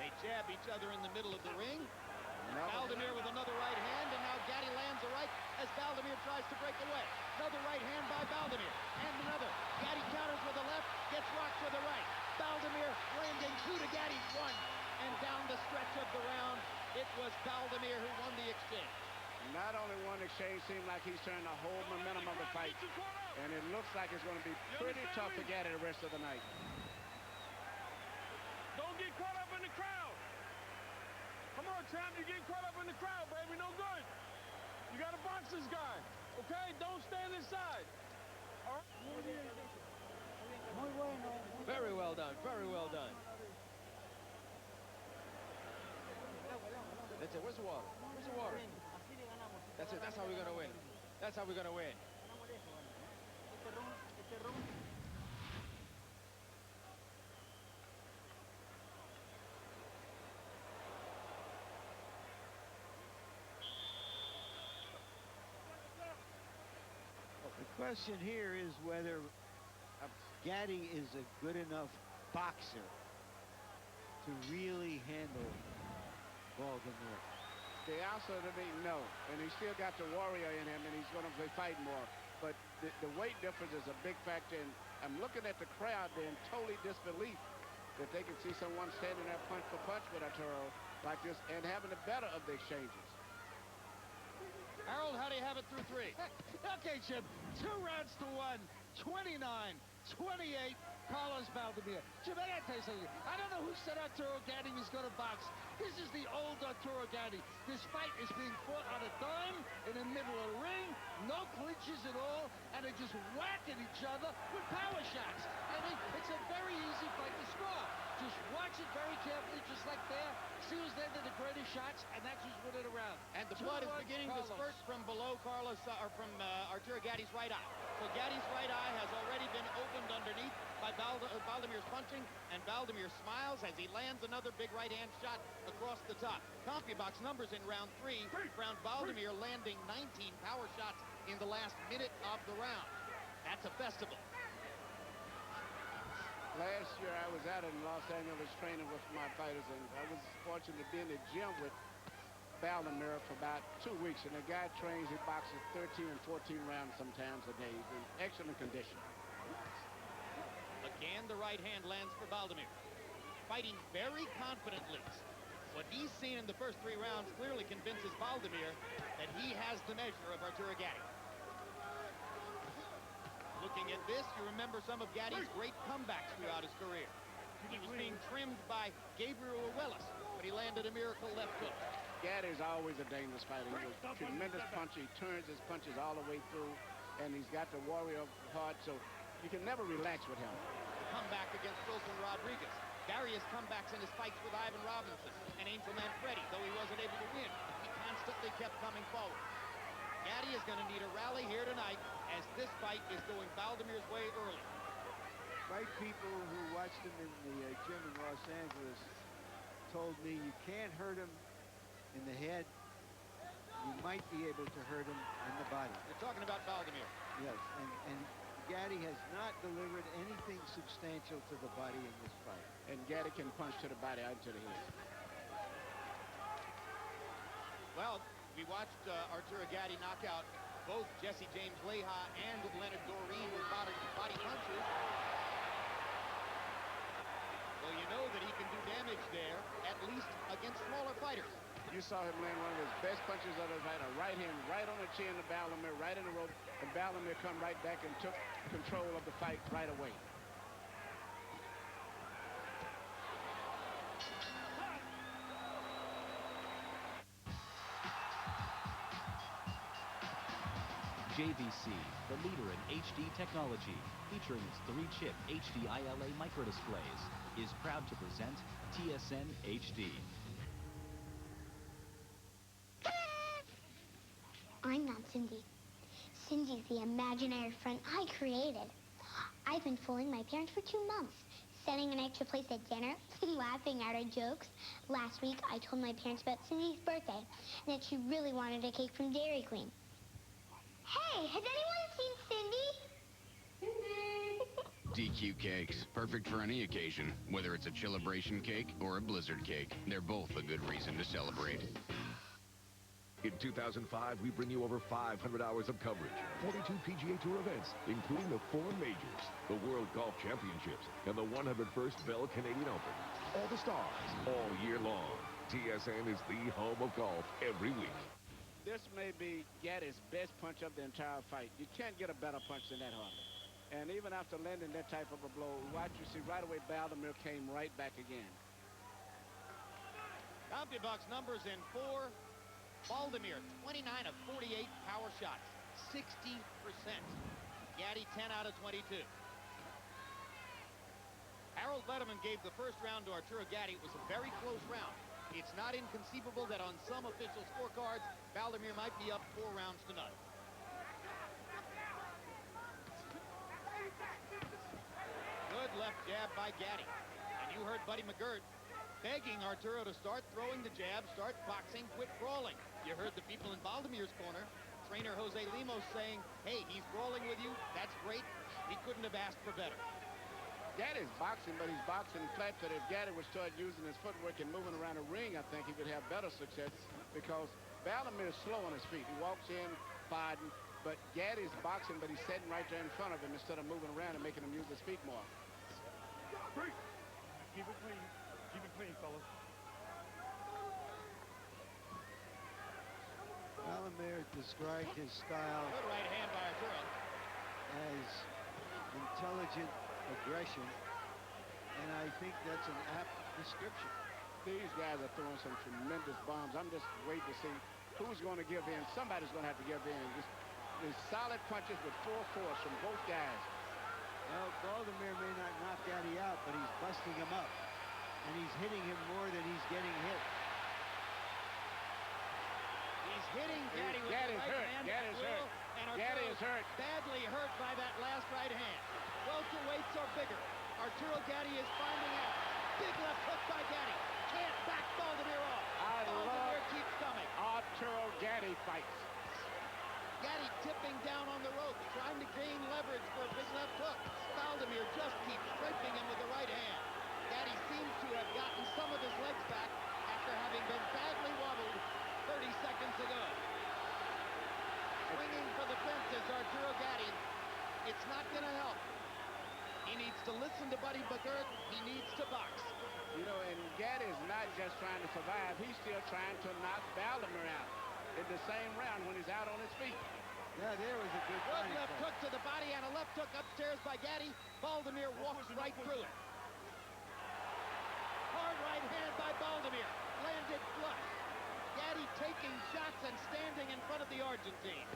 Speaker 1: They jab each other in the middle of the ring. Baldomir with another right hand, and now Gatti lands a right as Baldomir tries to break away. Another right hand by Baldomir, and another. Gatti counters with a left, gets rocked with a right. Baldomir landing 2 to Gatti's 1, and down the stretch of the round, it was Baldomir who won the exchange.
Speaker 3: Not only one exchange, seemed like he's turned the whole momentum of the fight, and it looks like it's going to be pretty tough to Gatti the rest of the night.
Speaker 17: Don't get caught up in the crowd. Come on, champ, you're getting caught up in the crowd, baby. No good. You got to box this guy, okay? Don't stand inside. All right?
Speaker 18: Very well done. Very well done. That's it. Where's the water? Where's the water? That's it. That's how we're going to win. That's how we're going to win.
Speaker 2: The question here is whether Gatti is a good enough boxer to really handle Baldomir.
Speaker 3: The answer to me, no. And he's still got the warrior in him, and he's going to be fighting more. But the weight difference is a big factor. And I'm looking at the crowd, they're in totally disbelief that they can see someone standing there punch for punch with Arturo like this and having the better of the exchanges.
Speaker 1: Harold, how do you have it through 3?
Speaker 15: Okay, Jim. 2 rounds to 1. 29-28. Carlos Baldomir. Jim, I gotta tell you something. I don't know who said Arturo Gatti was going to box. This is the old Arturo Gatti. This fight is being fought on a dime in the middle of the ring. No clinches at all. And they're just whacking each other with power shots. I mean, it's a very easy fight to score. Just watch it very carefully, just like there. See who's landing the greatest shots, and that's who's winning the round.
Speaker 1: And the blood is beginning to spurt from below Arturo Gatti's right eye. So Gatti's right eye has already been opened underneath by Baldomir's punching, and Baldomir smiles as he lands another big right-hand shot across the top. CompuBox numbers in round 3 found Baldomir landing 19 power shots in the last minute of the round. That's a festival.
Speaker 3: Last year, I was out in Los Angeles training with my fighters, and I was fortunate to be in the gym with Baldomir for about 2 weeks. And the guy trains, he boxes 13 and 14 rounds sometimes a day. He's in excellent condition.
Speaker 1: Again, the right hand lands for Baldomir. Fighting very confidently. What he's seen in the first 3 rounds clearly convinces Baldomir that he has the measure of Arturo Gatti. Looking at this, you remember some of Gatti's great comebacks throughout his career. He was being trimmed by Gabriel Ruelas, but he landed a miracle left hook.
Speaker 3: Gatti's always a dangerous fighter. He's a tremendous puncher. He turns his punches all the way through, and he's got the warrior heart, so you can never relax with him.
Speaker 1: Comeback against Wilson Rodriguez. Various comebacks in his fights with Ivan Robinson and Angel Manfredi, though he wasn't able to win. He constantly kept coming forward. Gatti is going to need a rally here tonight as this fight is going Baldomir's way early.
Speaker 2: Fight people who watched him in the gym in Los Angeles told me you can't hurt him in the head. You might be able to hurt him in the body.
Speaker 1: You're talking about Baldomir.
Speaker 2: Yes, and Gatti has not delivered anything substantial to the body in this fight.
Speaker 3: And Gatti can punch to the body, out to the head.
Speaker 1: Well, we watched Arturo Gatti knock out both Jesse James Leija and Leonard Doreen with body punches. Well, you know that he can do damage there, at least against smaller fighters.
Speaker 3: You saw him land one of his best punches of the fight, a right hand right on the chin of Baldomir, right in the rope, and Baldomir come right back and took control of the fight right away.
Speaker 6: JVC, the leader in HD technology, featuring its 3-chip HD ILA microdisplays, is proud to present TSN HD.
Speaker 22: I'm not Cindy. Cindy's the imaginary friend I created. I've been fooling my parents for 2 months, setting an extra place at dinner, laughing at our jokes. Last week, I told my parents about Cindy's birthday and that she really wanted a cake from Dairy Queen. Hey, has anyone seen Cindy?
Speaker 23: DQ Cakes, perfect for any occasion, whether it's a Chilibration cake or a Blizzard cake. They're both a good reason to celebrate.
Speaker 10: In 2005, we bring you over 500 hours of coverage, 42 PGA Tour events, including the 4 majors, the World Golf Championships, and the 101st Bell Canadian Open. All the stars, all year long. TSN is the home of golf every week.
Speaker 3: This may be Gatti's best punch of the entire fight. You can't get a better punch than that, hardly. And even after landing that type of a blow, watch, you see right away Baldomir came right back again.
Speaker 1: CompuBox numbers in 4. Baldomir, 29 of 48 power shots, 60%. Gatti, 10 out of 22. Harold Letterman gave the first round to Arturo Gatti. It was a very close round. It's not inconceivable that on some official scorecards, Baldomir might be up 4 rounds to none. Good left jab by Gatti. And you heard Buddy McGirt begging Arturo to start throwing the jab, start boxing, quit brawling. You heard the people in Baldomir's corner, trainer Jose Lemos saying, hey, he's brawling with you. That's great. He couldn't have asked for better.
Speaker 3: Gatti's boxing, but he's boxing flat-footed. If Gatti would start using his footwork and moving around the ring, I think he could have better success because Baldomir is slow on his feet. He walks in, fighting, but Gatti's boxing, but he's sitting right there in front of him instead of moving around and making him use his feet more.
Speaker 17: Keep it clean. Keep it clean, fellas.
Speaker 2: Baldomir described his style
Speaker 1: Good right hand by Arturo.
Speaker 2: as intelligent aggression, and I think that's an apt description.
Speaker 3: These guys are throwing some tremendous bombs. I'm just waiting to see who's going to give in. Somebody's going to have to give in. These solid punches with full force from both guys.
Speaker 2: Well, Baldomir may not knock Gatti out, but he's busting him up. And he's hitting him more than he's getting hit.
Speaker 1: He's hitting Gatti with the right hand.
Speaker 3: Gatti's hurt.
Speaker 1: And
Speaker 3: Gatti is hurt.
Speaker 1: Badly hurt by that last right hand. Welterweights are bigger. Arturo Gatti is finding out. Big left hook by Gatti. Can't back Baldomir off. Baldomir keeps coming.
Speaker 3: Arturo Gatti fights.
Speaker 1: Gatti tipping down on the ropes, trying to gain leverage for a big left hook. Baldomir just keeps scraping him with the right hand. Gatti seems to have gotten some of his legs back after having been badly wobbled 30 seconds ago. Swinging for the fences, Arturo Gatti. It's not going to help. He needs to listen to Buddy McGirt. He needs to box.
Speaker 3: You know, and Gatti is not just trying to survive. He's still trying to knock Baldomir out in the same round when he's out on his feet.
Speaker 2: Yeah, there was a good
Speaker 1: Good left hook to the body and a left hook upstairs by Gatti. Baldomir walks right through it. Hard right hand by Baldomir. Landed flush. Gatti taking shots and standing in front of the Argentine.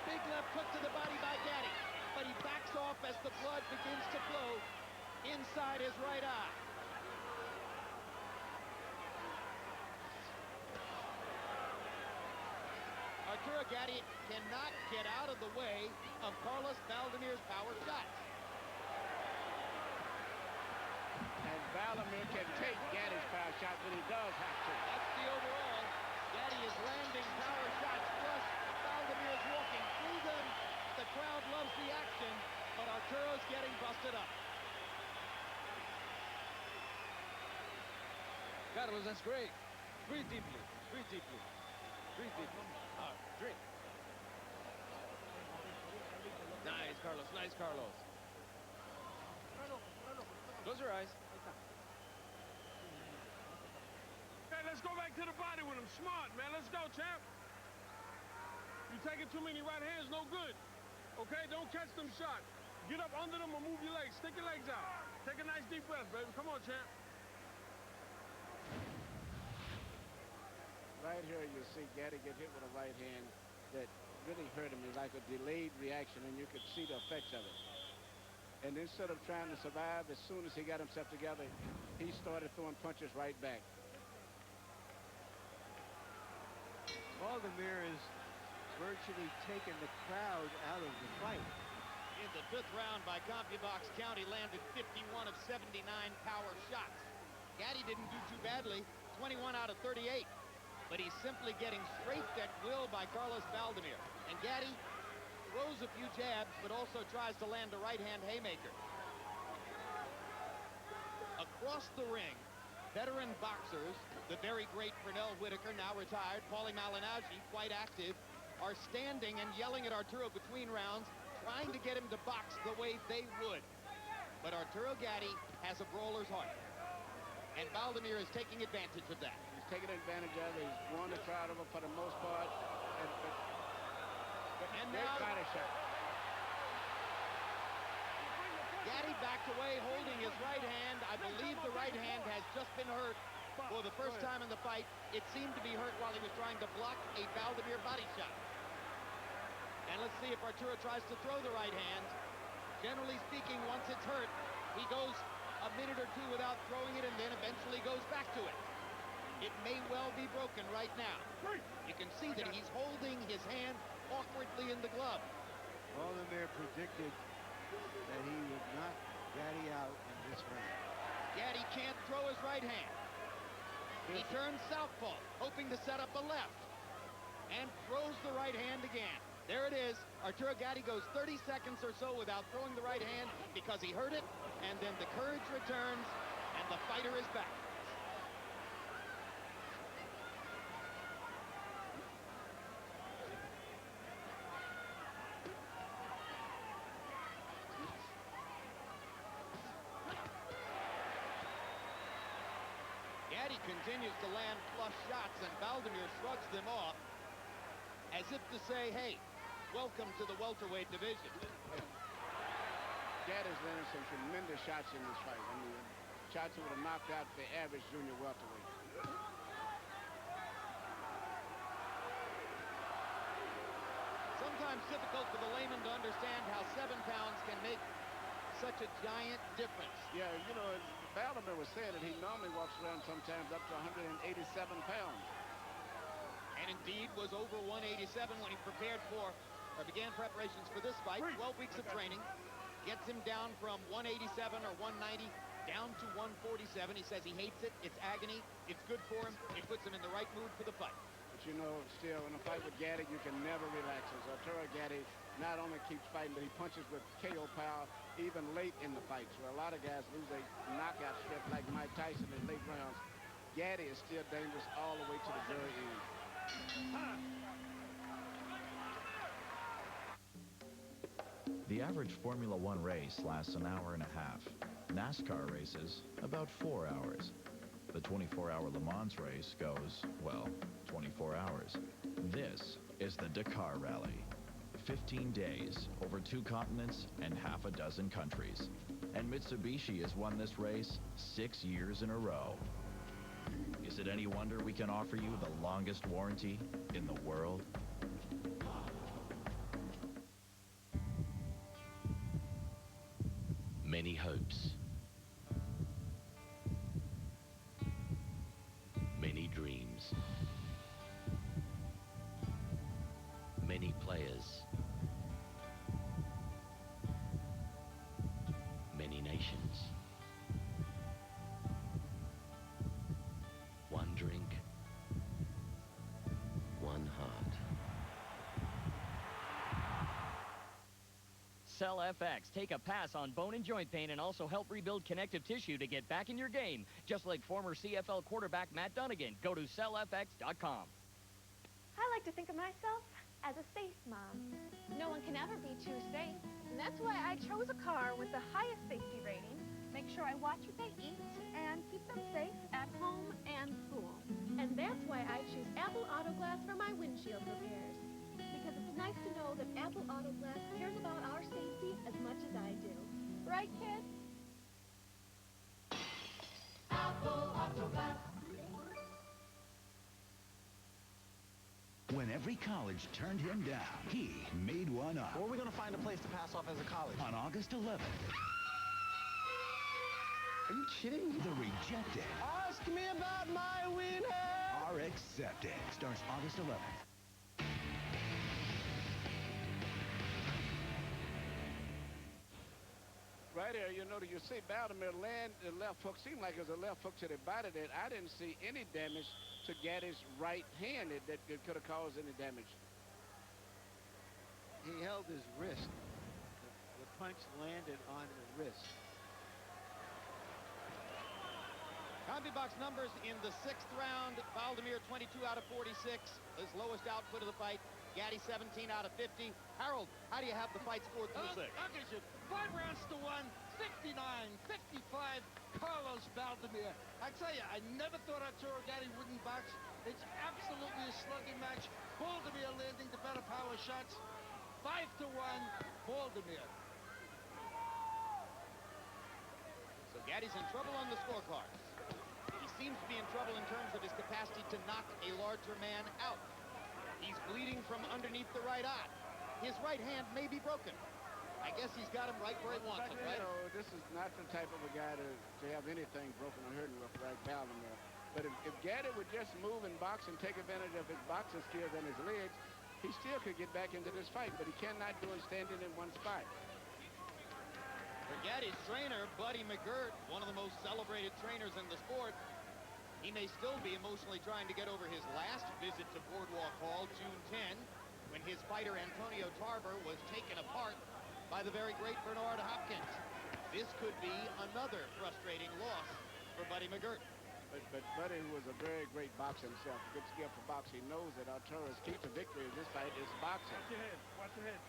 Speaker 1: Big left hook to the body by Gatti. But he backs off as the blood begins to flow inside his right eye. Arturo Gatti cannot get out of the way of Carlos Baldomir's power shots.
Speaker 3: And Baldomir can take Gatti's power shot when he does have to.
Speaker 1: That's the overall. Gatti is landing power shots, plus Baldomir is walking through them. The crowd loves the action, but Arturo's getting busted up.
Speaker 18: Carlos, that's great. Breathe deeply. Breathe deeply. Breathe deeply. Drink. Nice, Carlos. Nice, Carlos. Close your eyes.
Speaker 17: Hey, let's go back to the body with him. Smart, man. Let's go, champ. You taking too many right hands, no good. Okay, don't catch them shots. Get up under them or move your legs. Stick your legs out. Take a nice deep breath, baby. Come on, champ.
Speaker 3: Right here, you see Gatti get hit with a right hand that really hurt him. It's like a delayed reaction, and you could see the effects of it. And instead of trying to survive, as soon as he got himself together, he started throwing punches right back.
Speaker 2: Baldomir has virtually taken the crowd out of the fight.
Speaker 1: In the 5th round by CompuBox, County landed 51 of 79 power shots. Gatti didn't do too badly, 21 out of 38. But he's simply getting strafed at will by Carlos Baldomir. And Gatti throws a few jabs, but also tries to land a right-hand haymaker. Across the ring, veteran boxers, the very great Pernell Whitaker, now retired, Paulie Malignaggi, quite active, are standing and yelling at Arturo between rounds, trying to get him to box the way they would. But Arturo Gatti has a brawler's heart. And Baldomir is taking advantage of that.
Speaker 3: He's taking advantage of it. He's won the crowd over for the most part.
Speaker 1: And
Speaker 3: great
Speaker 1: now
Speaker 3: body shot.
Speaker 1: Gatti backed away, holding his right hand. I believe the right hand has just been hurt for the first time in the fight. It seemed to be hurt while he was trying to block a Baldomir body shot. And let's see if Arturo tries to throw the right hand. Generally speaking, once it's hurt, he goes a minute or two without throwing it and then eventually goes back to it. It may well be broken right now. You can see that he's holding his hand awkwardly in the glove.
Speaker 2: Baldomir predicted that he would knock Gatti out in this round.
Speaker 1: Gatti can't throw his right hand. He turns southpaw, hoping to set up a left, and throws the right hand again. There it is. Arturo Gatti goes 30 seconds or so without throwing the right hand because he hurt it, and then the courage returns, and the fighter is back. Gatti continues to land flush shots, and Baldomir shrugs them off as if to say, hey, welcome to the welterweight division.
Speaker 3: Gatti's landed some tremendous shots in this fight. I mean, shots that would have knocked out the average junior welterweight.
Speaker 1: Sometimes difficult for the layman to understand how 7 pounds can make such a giant difference.
Speaker 3: Yeah, you know, Baldomir was saying that he normally walks around sometimes up to 187 pounds.
Speaker 1: And indeed was over 187 when he prepared for, or began preparations for this fight. 12 weeks of training gets him down from 187 or 190 down to 147. He says he hates it. It's agony. It's good for him. It puts him in the right mood for the fight.
Speaker 3: But you know, still, in a fight with Gatti, you can never relax. As Arturo Gatti not only keeps fighting, but he punches with KO power even late in the fights, where a lot of guys lose a knockout strip like Mike Tyson in late rounds. Gatti is still dangerous all the way to the very end.
Speaker 6: The average Formula One race lasts an hour and a half. NASCAR races about 4 hours. The 24-hour Le Mans race goes, well, 24 hours. This is the Dakar Rally. 15 days, over 2 continents, and half a dozen countries. And Mitsubishi has won this race 6 years in a row. Is it any wonder we can offer you the longest warranty in the world?
Speaker 19: Many hopes. Many dreams. Many players. Many nations. One drink. One heart.
Speaker 8: Cell FX. Take a pass on bone and joint pain and also help rebuild connective tissue to get back in your game. Just like former CFL quarterback Matt Dunnigan. Go to cellfx.com.
Speaker 4: I like to think of myself as a safe mom. No one can ever be too safe. And that's why I chose a car with the highest safety rating. Make sure I watch what they eat and keep them safe at home and school. And that's why I choose Apple Auto Glass for my windshield repairs. Because it's nice to know that Apple Auto Glass cares about our safety as much as I do. Right, kids? Apple Auto Glass.
Speaker 5: When every college turned him down, he made one up.
Speaker 7: Where are we going to find a place to pass off as a college?
Speaker 5: On August 11th.
Speaker 7: Are you kidding?
Speaker 5: The Rejected
Speaker 7: Ask me about my wiener!
Speaker 5: are accepted. Starts August 11th.
Speaker 3: Right here, you know, you see Baldomir land the left hook. Seemed like it was a left hook to the body there. I didn't see any damage to Gatti's right hand that could have caused any damage.
Speaker 2: He held his wrist. The punch landed on the wrist.
Speaker 1: Combi box numbers in the 6th round. Baldomir 22 out of 46. His lowest output of the fight. Gatti 17 out of 50. Harold, how do you have the fight scored through 6?
Speaker 15: I'll get you 5 rounds to 1, 59-55, Carlos Baldomir. I tell you, I never thought Arturo Gatti wouldn't box. It's absolutely a slugging match. Baldomir landing the better power shots. 5-1, Baldomir.
Speaker 1: So Gatti's in trouble on the scorecards. He seems to be in trouble in terms of his capacity to knock a larger man out. He's bleeding from underneath the right eye. His right hand may be broken. I guess he's got him right where he wants him, right?
Speaker 3: You know, this is not the type of a guy to have anything broken or hurting with like Baldomir. But if Gatti would just move and box and take advantage of his boxing skills and his legs, he still could get back into this fight. But he cannot do it standing in one spot.
Speaker 1: For Gatti's trainer, Buddy McGirt, one of the most celebrated trainers in the sport, he may still be emotionally trying to get over his last visit to Boardwalk Hall, June 10, when his fighter Antonio Tarver was taken apart by the very great Bernard Hopkins. This could be another frustrating loss for Buddy McGirt.
Speaker 3: But Buddy, who was a very great boxer himself, a good skill for boxing, he knows that Arturo's key to victory in this fight is boxing.
Speaker 17: Watch your head. Watch your head.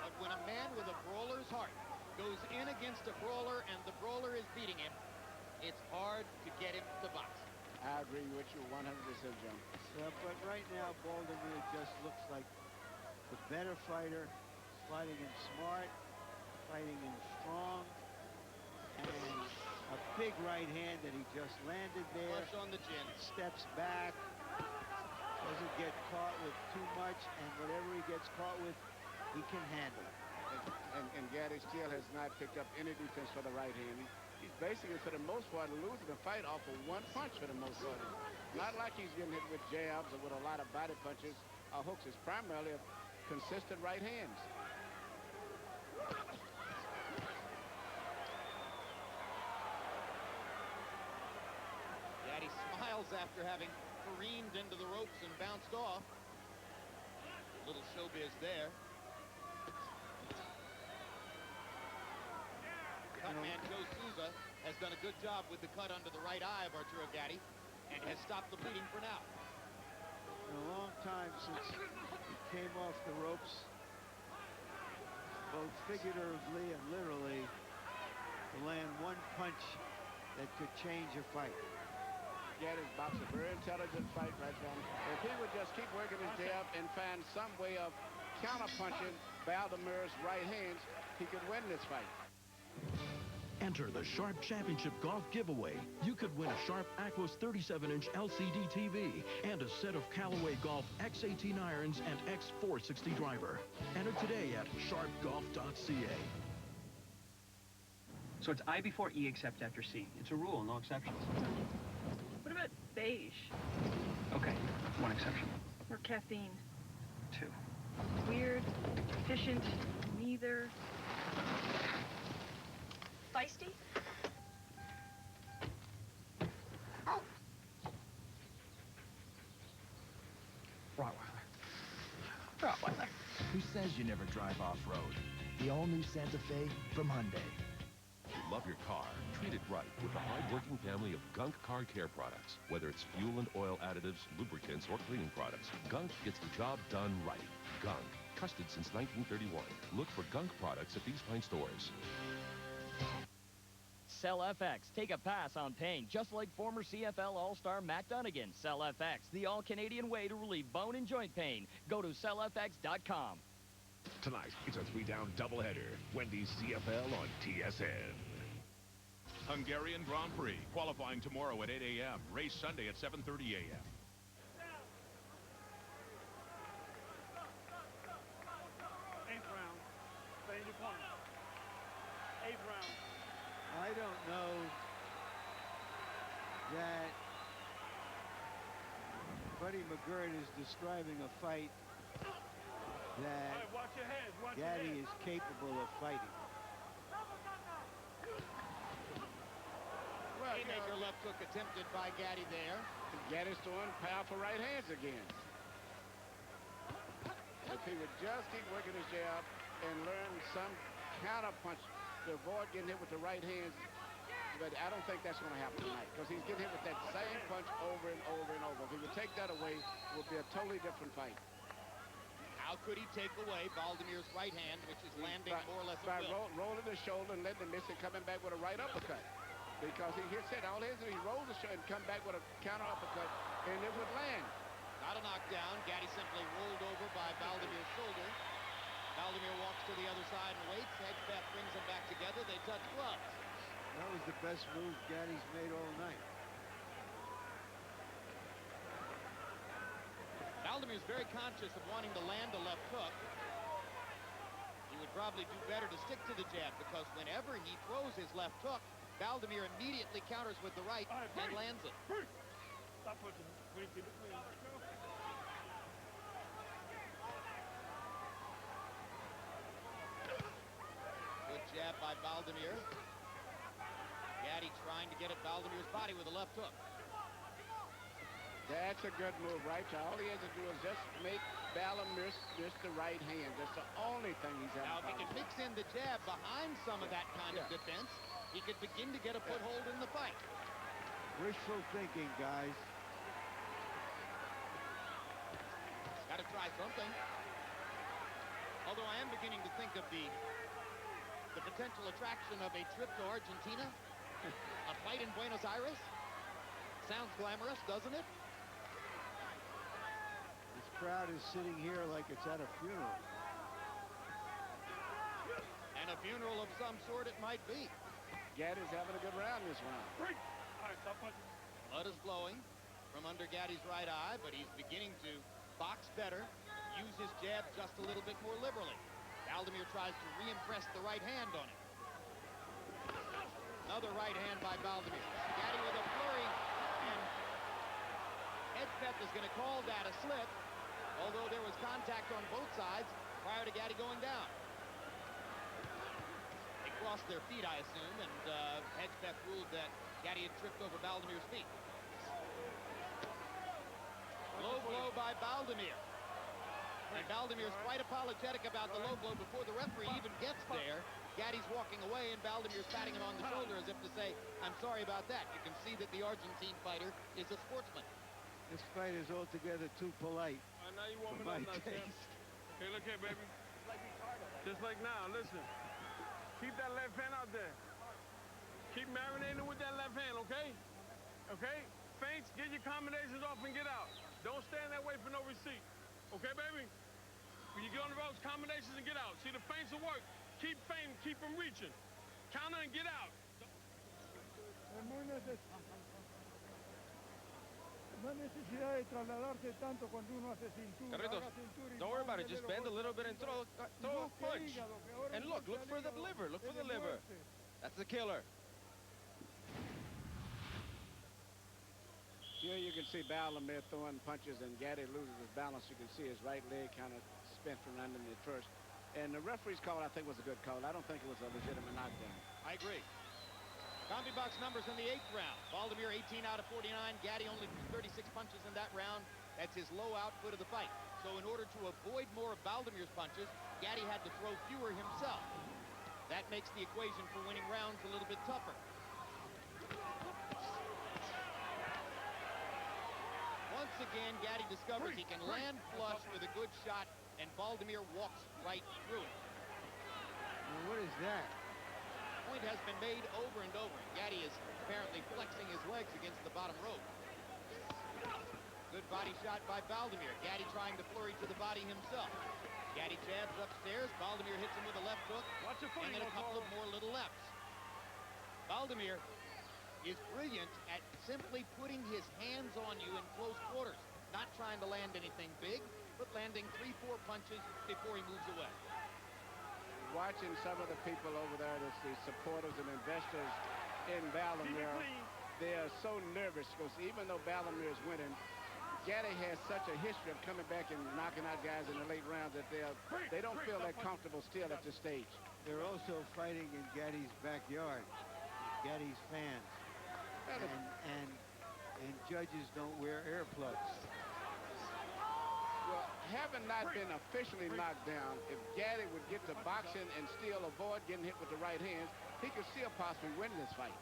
Speaker 1: But when a man with a brawler's heart goes in against a brawler and the brawler is beating him, it's hard to get him to box.
Speaker 3: I agree with you 100%, John.
Speaker 2: But right now, Baldomir just looks like the better fighter, fighting in smart, fighting in strong, and a big right hand that he just landed there.
Speaker 1: Flush on the chin.
Speaker 2: Steps back, doesn't get caught with too much, and whatever he gets caught with, he can handle it.
Speaker 3: And Gatti still has not picked up any defense for the right hand. He's basically, for the most part, losing the fight off of one punch for the most part. Not like he's getting hit with jabs or with a lot of body punches or hooks. It's primarily a consistent right hands.
Speaker 1: Gatti smiles after having careened into the ropes and bounced off. A little showbiz there. Cutman Joe Souza has done a good job with the cut under the right eye of Arturo Gatti and has stopped the bleeding for now.
Speaker 2: In a long time since he came off the ropes, both figuratively and literally, to land one punch that could change a fight.
Speaker 3: Gatti's boxed a very intelligent fight right now. If he would just keep working his jab and find some way of counter-punching Baldomir's right hands, he could win this fight.
Speaker 9: Enter the Sharp Championship Golf Giveaway. You could win a Sharp Aquos 37-inch LCD TV and a set of Callaway Golf X18 irons and X460 driver. Enter today at sharpgolf.ca.
Speaker 24: So it's I before E except after C. It's a rule, no exceptions.
Speaker 25: What about beige?
Speaker 24: Okay, one exception.
Speaker 25: Or caffeine?
Speaker 24: 2.
Speaker 25: Weird, efficient, neither. Feisty?
Speaker 24: Rottweiler.
Speaker 5: Who says you never drive off-road? The all-new Santa Fe from Hyundai.
Speaker 26: Love your car. Treat it right with the hard-working family of Gunk Car Care products. Whether it's fuel and oil additives, lubricants, or cleaning products, Gunk gets the job done right. Gunk. Trusted since 1931. Look for Gunk products at these fine stores.
Speaker 8: Sell FX. Take a pass on pain, just like former CFL All-Star Matt Dunnigan. Sell FX, the all-Canadian way to relieve bone and joint pain. Go to sellfx.com.
Speaker 10: Tonight, it's a 3-down doubleheader. Wendy's CFL on TSN.
Speaker 11: Hungarian Grand Prix, qualifying tomorrow at 8 a.m. Race Sunday at 7:30 a.m.
Speaker 17: Eighth round. Stay in your corner. Eighth round.
Speaker 2: I don't know that Buddy McGirt is describing a fight that
Speaker 17: All right, watch your hands. Watch your
Speaker 2: Gatti
Speaker 17: hands.
Speaker 2: is capable of fighting.
Speaker 1: Haymaker left hook attempted by Gatti there.
Speaker 3: Gatti's throwing powerful right hands again. If he would just keep working his jab and learn some counter punch to avoid getting hit with the right hands, but I don't think that's going to happen tonight because he's getting hit with that same punch over and over and over. If he would take that away, it would be a totally different fight.
Speaker 1: How could he take away Baldomir's right hand, which is landing more or less
Speaker 3: by
Speaker 1: at will?
Speaker 3: rolling the shoulder and letting him miss and coming back with a right uppercut. Because he hits it, all he has to do, he rolls the shoulder and come back with a counter uppercut, and it would land.
Speaker 1: Not a knockdown. Gatti simply rolled over by Baldomir's shoulder. Baldomir walks to the other side and waits. Hedgepath brings them back together. They touch gloves.
Speaker 2: That was the best move Gatti's made all night.
Speaker 1: Baldomir's very conscious of wanting to land a left hook. He would probably do better to stick to the jab because whenever he throws his left hook, Baldomir immediately counters with the right and lands it.
Speaker 17: Stop pushing. Keep it clean.
Speaker 1: Good jab by Baldomir. Gatti trying to get at Baldomir's body with a left hook.
Speaker 3: That's a good move, right? So all he has to do is just make Baldomir miss the right hand. That's the only thing he's having.
Speaker 1: Now, if he can mix in the jab behind some of that kind of defense, he could begin to get a foothold in the fight.
Speaker 2: Wishful thinking, guys.
Speaker 1: Got to try something. Although I am beginning to think of the potential attraction of a trip to Argentina, a fight in Buenos Aires. Sounds glamorous, doesn't it?
Speaker 2: This crowd is sitting here like it's at a funeral.
Speaker 1: And a funeral of some sort it might be.
Speaker 3: Gatti's having a good round this round.
Speaker 17: All right, stop punching.
Speaker 1: Blood is flowing from under Gatti's right eye, but he's beginning to box better, use his jab just a little bit more liberally. Baldomir tries to re-impress the right hand on him. Another right hand by Baldomir. Gatti with a flurry, and Hedgepath is going to call that a slip, although there was contact on both sides prior to Gatti going down. They crossed their feet, I assume, and Hedgepath ruled that Gatti had tripped over Baldomir's feet. Low blow by Baldomir. And Baldomir's quite apologetic about the low blow before the referee even gets there. Gatti's walking away, and Baldomir's patting him on the shoulder as if to say, I'm sorry about that. You can see that the Argentine fighter is a sportsman.
Speaker 2: This fight is altogether too polite
Speaker 17: Now you
Speaker 2: for
Speaker 17: warming
Speaker 2: my
Speaker 17: up now, champ.
Speaker 2: taste.
Speaker 17: Hey, look here, baby. Just like now, listen. Keep that left hand out there. Keep marinating with that left hand, okay? Okay? Feints, get your combinations off and get out. Don't stand that way for no receipt. Okay, baby? When you get on the ropes, combinations and get out. See, the feints will work. Keep feinting, keep them reaching. Counter and get out.
Speaker 13: No hay necesidad de trasladarse tanto cuando uno hace cintura.
Speaker 7: Carlitos,
Speaker 13: Haga cintura y
Speaker 7: don't worry about it.
Speaker 13: mándele
Speaker 7: Just
Speaker 13: los
Speaker 7: bend a
Speaker 13: golpes.
Speaker 7: little bit and throw a
Speaker 13: Busque
Speaker 7: punch.
Speaker 13: hígado, que ahora
Speaker 7: And
Speaker 13: es
Speaker 7: look
Speaker 13: busca
Speaker 7: for the
Speaker 13: el hígado,
Speaker 7: liver. Look for
Speaker 13: se
Speaker 7: the
Speaker 13: le
Speaker 7: liver.
Speaker 13: muerte.
Speaker 7: That's the killer.
Speaker 3: Here you can see Baldomir throwing punches, and Gatti loses his balance. You can see his right leg kind of spent from underneath first. And the referee's call, I think, was a good call. I don't think it was a legitimate knockdown.
Speaker 1: I agree. Combi box numbers in the 8th round. Baldomir 18 out of 49. Gatti only 36 punches in that round. That's his low output of the fight. So in order to avoid more of Baldomir's punches, Gatti had to throw fewer himself. That makes the equation for winning rounds a little bit tougher. Once again, Gatti discovers he can land flush with a good shot, and Baldomir walks right through it.
Speaker 2: Well, what is that?
Speaker 1: Point has been made over and over. Gatti is apparently flexing his legs against the bottom rope. Good body shot by Baldomir. Gatti trying to flurry to the body himself. Gatti jabs upstairs. Baldomir hits him with a left hook.
Speaker 17: Watch your
Speaker 1: And then a couple of more little lefts. Baldomir is brilliant at simply putting his hands on you in close quarters. Not trying to land anything big, but landing 3-4 punches before he moves away.
Speaker 3: Watching some of the people over there, the supporters and investors in Baldomir, they are so nervous because even though Baldomir is winning, Gatti has such a history of coming back and knocking out guys in the late rounds that they don't feel that comfortable still at this stage.
Speaker 2: They're also fighting in Gatti's backyard, Gatti's fans. And judges don't wear earplugs.
Speaker 3: Well, having not been officially knocked down, if Gatti would get to boxing and still avoid getting hit with the right hands, he could still possibly win this fight.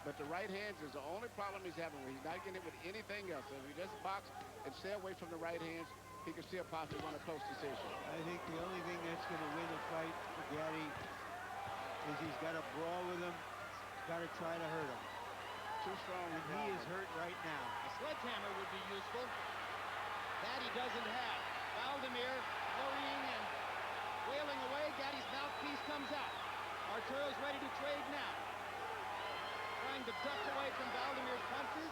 Speaker 3: But the right hands is the only problem he's having. He's not getting hit with anything else. So if he just box and stay away from the right hands, he could still possibly win a close decision.
Speaker 2: I think the only thing that's going to win the fight for Gatti is he's got to brawl with him. He's got to try to hurt him.
Speaker 3: Too strong.
Speaker 2: And he is hurt right now.
Speaker 1: A sledgehammer would be useful. That he doesn't have. Baldomir worrying and wailing away. Gatti's mouthpiece comes out. Arturo's ready to trade now. Trying to duck away from Baldomir's punches.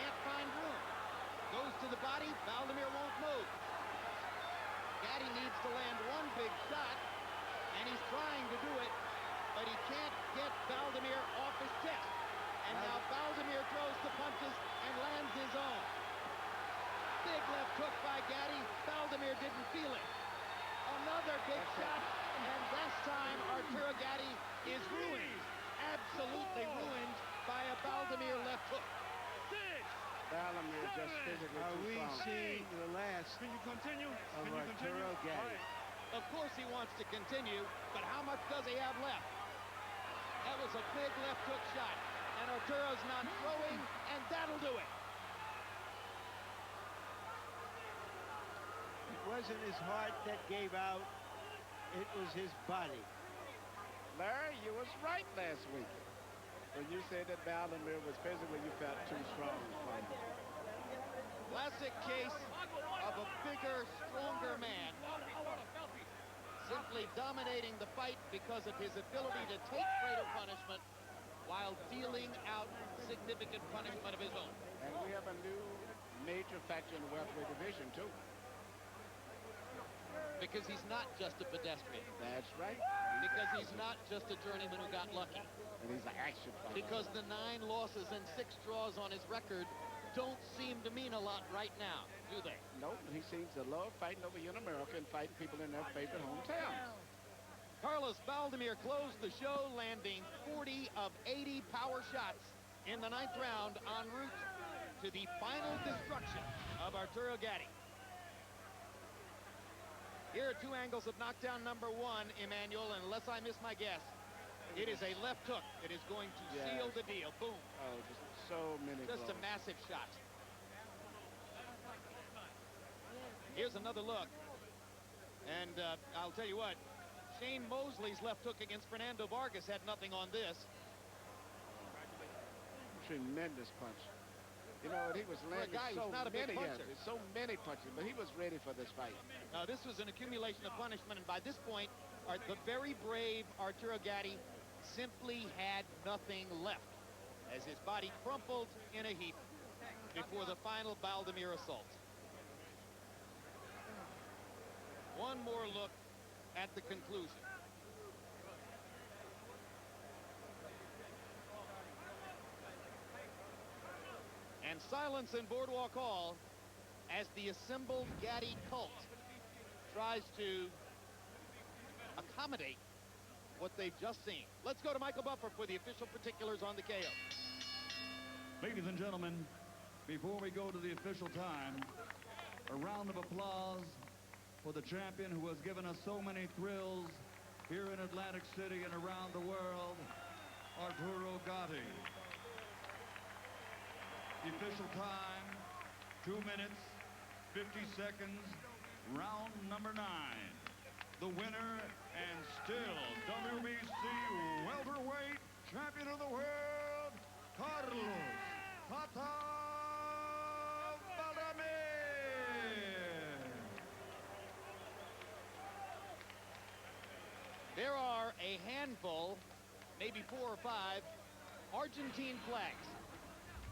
Speaker 1: Can't find room. Goes to the body. Baldomir won't move. Gatti needs to land one big shot, and he's trying to do it, but he can't get Baldomir off his chest. And now Baldomir throws the punches and lands his own. Big left hook by Gatti. Baldomir didn't feel it. Another big shot, and this time Arturo Gatti is ruined. Absolutely ruined by a Baldomir left hook.
Speaker 3: Baldomir just physically
Speaker 2: Are
Speaker 3: too
Speaker 2: we
Speaker 3: strong.
Speaker 2: seeing the last of Arturo Gatti?
Speaker 1: Of course he wants to continue, but how much does he have left? That was a big left hook shot, and Arturo's not throwing, and that'll do it.
Speaker 2: It wasn't his heart that gave out. It was his body.
Speaker 3: Larry, you was right last week when you said that Baldomir was physically, you felt too strong.
Speaker 1: Classic case of a bigger, stronger man simply dominating the fight because of his ability to take greater punishment while dealing out significant punishment of his own.
Speaker 3: And we have a new major factor in the welterweight division, too.
Speaker 1: Because he's not just a pedestrian.
Speaker 3: That's right.
Speaker 1: Because he's not just a journeyman who got lucky.
Speaker 3: And he's an action fighter.
Speaker 1: Because the 9 losses and 6 draws on his record don't seem to mean a lot right now, do they?
Speaker 3: Nope. He seems to love fighting over here in America and fighting people in their favorite hometowns.
Speaker 1: Carlos Baldomir closed the show, landing 40 of 80 power shots in the 9th round en route to the final destruction of Arturo Gatti. Here are 2 angles of knockdown number 1, Emmanuel, and unless I miss my guess, it is a left hook that is going to seal the deal. Boom.
Speaker 3: Oh, just so many
Speaker 1: Just
Speaker 3: blows.
Speaker 1: a massive shot. Here's another look. And I'll tell you what, Shane Mosley's left hook against Fernando Vargas had nothing on this.
Speaker 3: Tremendous punch. You know, he was landing so many punches, but he was ready for this fight.
Speaker 1: Now, this was an accumulation of punishment, and by this point, the very brave Arturo Gatti simply had nothing left as his body crumpled in a heap before the final Baldomir assault. One more look at the conclusion. And silence in Boardwalk Hall as the assembled Gatti cult tries to accommodate what they've just seen. Let's go to Michael Buffer for the official particulars on the KO.
Speaker 12: Ladies and gentlemen, before we go to the official time, a round of applause for the champion who has given us so many thrills here in Atlantic City and around the world, Arturo Gatti. The official time, 2 minutes, 50 seconds, round number 9. The winner and still WBC welterweight champion of the world, Carlos Tata Baldomir.
Speaker 1: There are a handful, maybe 4 or 5, Argentine flags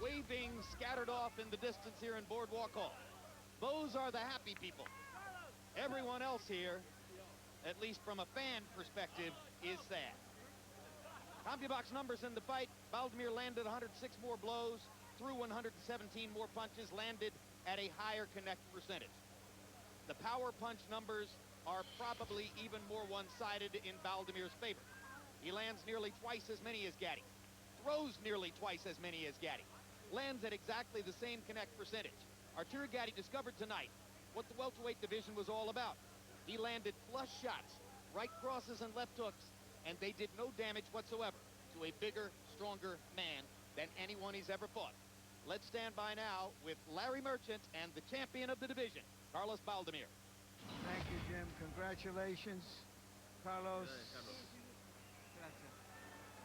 Speaker 1: waving scattered off in the distance here in Boardwalk Hall. Those are the happy people. Everyone else here, at least from a fan perspective, is sad. CompuBox numbers in the fight. Baldomir landed 106 more blows, threw 117 more punches, landed at a higher connect percentage. The power punch numbers are probably even more one-sided in Baldomir's favor. He lands nearly twice as many as Gatti, throws nearly twice as many as Gatti, lands at exactly the same connect percentage. Arturo Gatti discovered tonight what the welterweight division was all about. He landed flush shots, right crosses and left hooks, and they did no damage whatsoever to a bigger, stronger man than anyone he's ever fought. Let's stand by now with Larry Merchant and the champion of the division, Carlos Baldomir.
Speaker 2: Thank you, Jim. Congratulations, Carlos.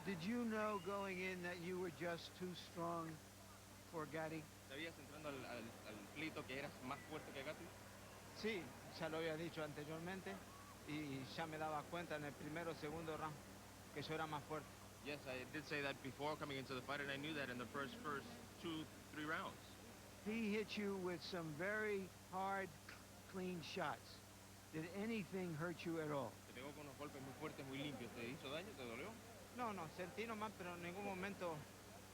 Speaker 2: Did you know going in that you were just too strong for Gatti?
Speaker 7: ¿Sabías entrando al pleito que eras más fuerte que Gatti?
Speaker 14: Sí, ya lo había dicho anteriormente y ya me daba cuenta en el primero o segundo round que yo era más fuerte.
Speaker 7: Yes, I did say that before coming into the fight, and I knew that in the first 2-3 rounds.
Speaker 2: He hit you with some very hard, clean shots. Did anything hurt you at all?
Speaker 7: Te pegó con unos golpes muy fuertes, muy limpios. ¿Te hizo daño? ¿Te dolió?
Speaker 14: No, sentí nomás, pero en ningún momento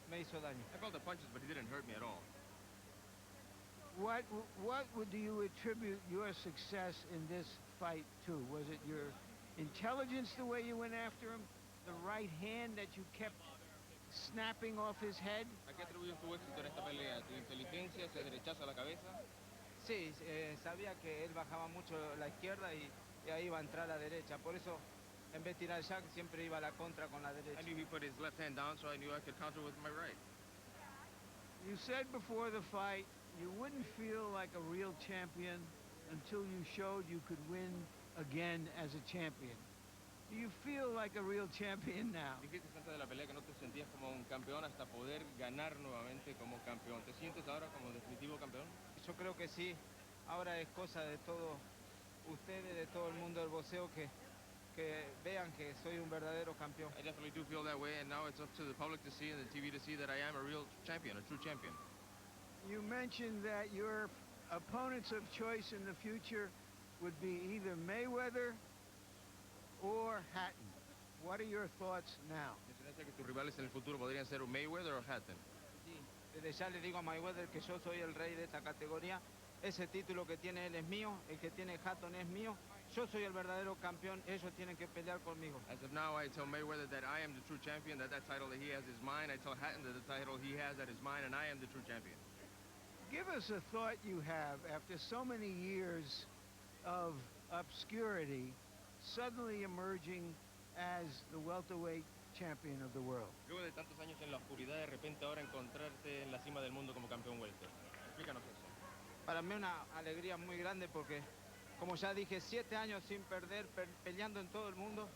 Speaker 14: me hizo daño.
Speaker 7: I felt the punches, but he didn't hurt me at all.
Speaker 2: What do you attribute your success in this fight to? Was it your intelligence, the way you went after him? The right hand that you kept snapping off his head?
Speaker 7: ¿A qué atribuyes tu éxito en esta pelea? ¿Tu inteligencia, ese derechazo a la cabeza?
Speaker 14: Sí, sabía que él bajaba mucho la izquierda y ahí iba a entrar a la derecha. Por eso, en vez de tirar jack, siempre iba a la contra con la derecha.
Speaker 7: I knew he put his left hand down, so I knew I could counter with my right.
Speaker 2: You said before the fight you wouldn't feel like a real champion until you showed you could win again as a champion. Do you feel like a real champion now?
Speaker 7: Dijiste antes de la pelea que no te sentías como un campeón hasta poder ganar nuevamente como campeón. ¿Te sientes ahora como definitivo campeón?
Speaker 14: Yo creo que sí. Ahora es cosa de todos ustedes, de todo el mundo del boxeo, que vean que soy un verdadero campeón.
Speaker 7: I definitely do feel that way, and now it's up to the public to see and the TV to see that I am a real champion, a true champion.
Speaker 2: You mentioned that your opponents of choice in the future would be either Mayweather or Hatton. What are your thoughts now?
Speaker 7: Mencionaste que tus rivales en el futuro podrían ser un Mayweather o Hatton.
Speaker 14: Sí, desde ya le digo a Mayweather que yo soy el rey de esta categoría. Ese título que tiene él es mío, el que tiene Hatton es mío. Yo soy el verdadero campeón, ellos tienen que pelear conmigo.
Speaker 7: As of now, I tell Mayweather that I am the true champion, that title that he has is mine. I tell Hatton that the title he has that is mine, and I am the true champion.
Speaker 2: Give us a thought you have after so many years of obscurity, suddenly emerging as the welterweight champion of the world.
Speaker 7: Luego de tantos años en la oscuridad, de repente ahora encontrarte en la cima del mundo como campeón welter. Explícanos eso.
Speaker 14: Para mí una alegría muy grande porque, como ya dije, 7 años sin perder, peleando en todo el mundo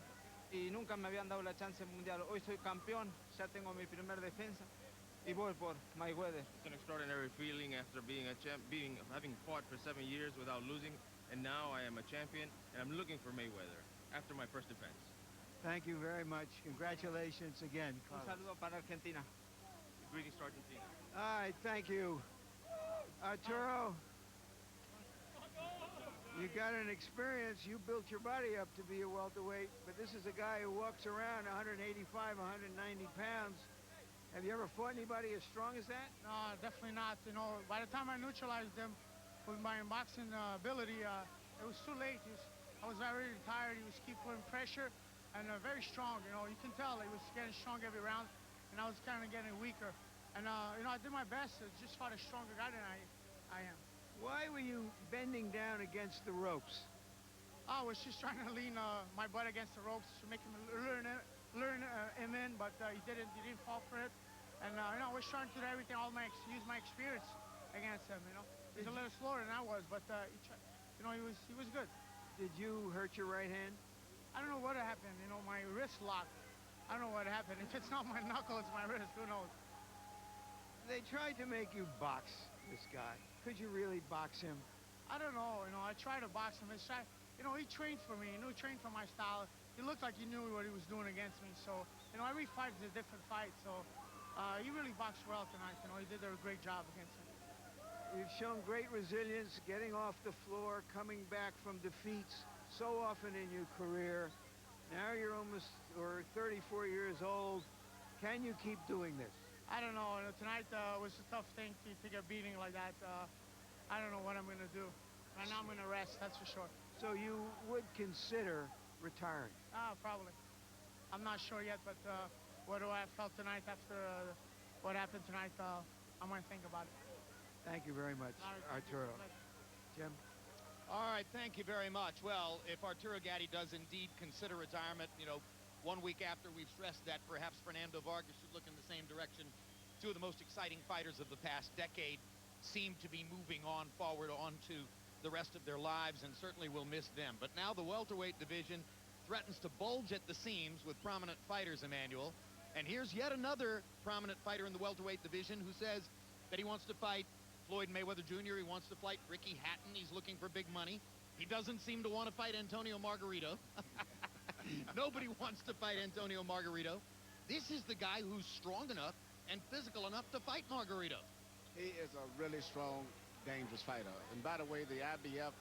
Speaker 14: y nunca me habían dado la chance mundial. Hoy soy campeón, ya tengo mi primer defensa y voy por Mayweather.
Speaker 7: It's an extraordinary feeling after having fought for 7 years without losing, and now I am a champion, and I'm looking for Mayweather after my first defense.
Speaker 2: Thank you very much. Congratulations again,
Speaker 14: Un
Speaker 2: Carlos.
Speaker 14: saludo para Argentina.
Speaker 7: Greetings to Argentina.
Speaker 2: All right, thank you. Arturo, you got an experience. You built your body up to be a welterweight, but this is a guy who walks around 185, 190 pounds. Have you ever fought anybody as strong as that?
Speaker 16: No, definitely not. You know, by the time I neutralized him with my boxing ability, it was too late. I was already tired. He was keep putting pressure and very strong. You know, you can tell he was getting strong every round, and I was kind of getting weaker. And, you know, I did my best. I just fought a stronger guy than I am.
Speaker 2: Why were you bending down against the ropes?
Speaker 16: I was just trying to lean my butt against the ropes to make him learn him in, but he didn't fall for it. And, you know, I was trying to do everything, use my experience against him, you know. He's a little slower than I was, but, you know, he was good.
Speaker 2: Did you hurt your right hand?
Speaker 16: I don't know what happened. You know, my wrist locked. I don't know what happened. If it's not my knuckle, it's my wrist. Who knows?
Speaker 2: They tried to make you box this guy. Could you really box him?
Speaker 16: I don't know. You know, I tried to box him. You know, he trained for me. He trained for my style. He looked like he knew what he was doing against me. So, you know, every fight is a different fight. So, He really boxed well tonight. You know, he did a great job against him.
Speaker 2: You've shown great resilience, getting off the floor, coming back from defeats so often in your career. Now you're almost, or 34 years old. Can you keep doing this?
Speaker 16: I don't know. Tonight was a tough thing to get beating like that. I don't know what I'm going to do. Right now I'm going to rest, that's for sure.
Speaker 2: So you would consider retiring?
Speaker 16: Probably. I'm not sure yet, but what do I felt tonight after what happened tonight, I'm going to think about it.
Speaker 2: Thank you very much, Arturo. Jim?
Speaker 1: All right, thank you very much. Well, if Arturo Gatti does indeed consider retirement, you know, 1 week after we've stressed that perhaps Fernando Vargas should look in the same direction, two of the most exciting fighters of the past decade seem to be moving on forward onto the rest of their lives, and certainly will miss them. But now the welterweight division threatens to bulge at the seams with prominent fighters, Emmanuel. And here's yet another prominent fighter in the welterweight division who says that he wants to fight Floyd Mayweather Jr. He wants to fight Ricky Hatton. He's looking for big money. He doesn't seem to want to fight Antonio Margarito. Nobody wants to fight Antonio Margarito. This is the guy who's strong enough and physical enough to fight Margarito.
Speaker 3: He is a really strong, dangerous fighter. And by the way, the IBF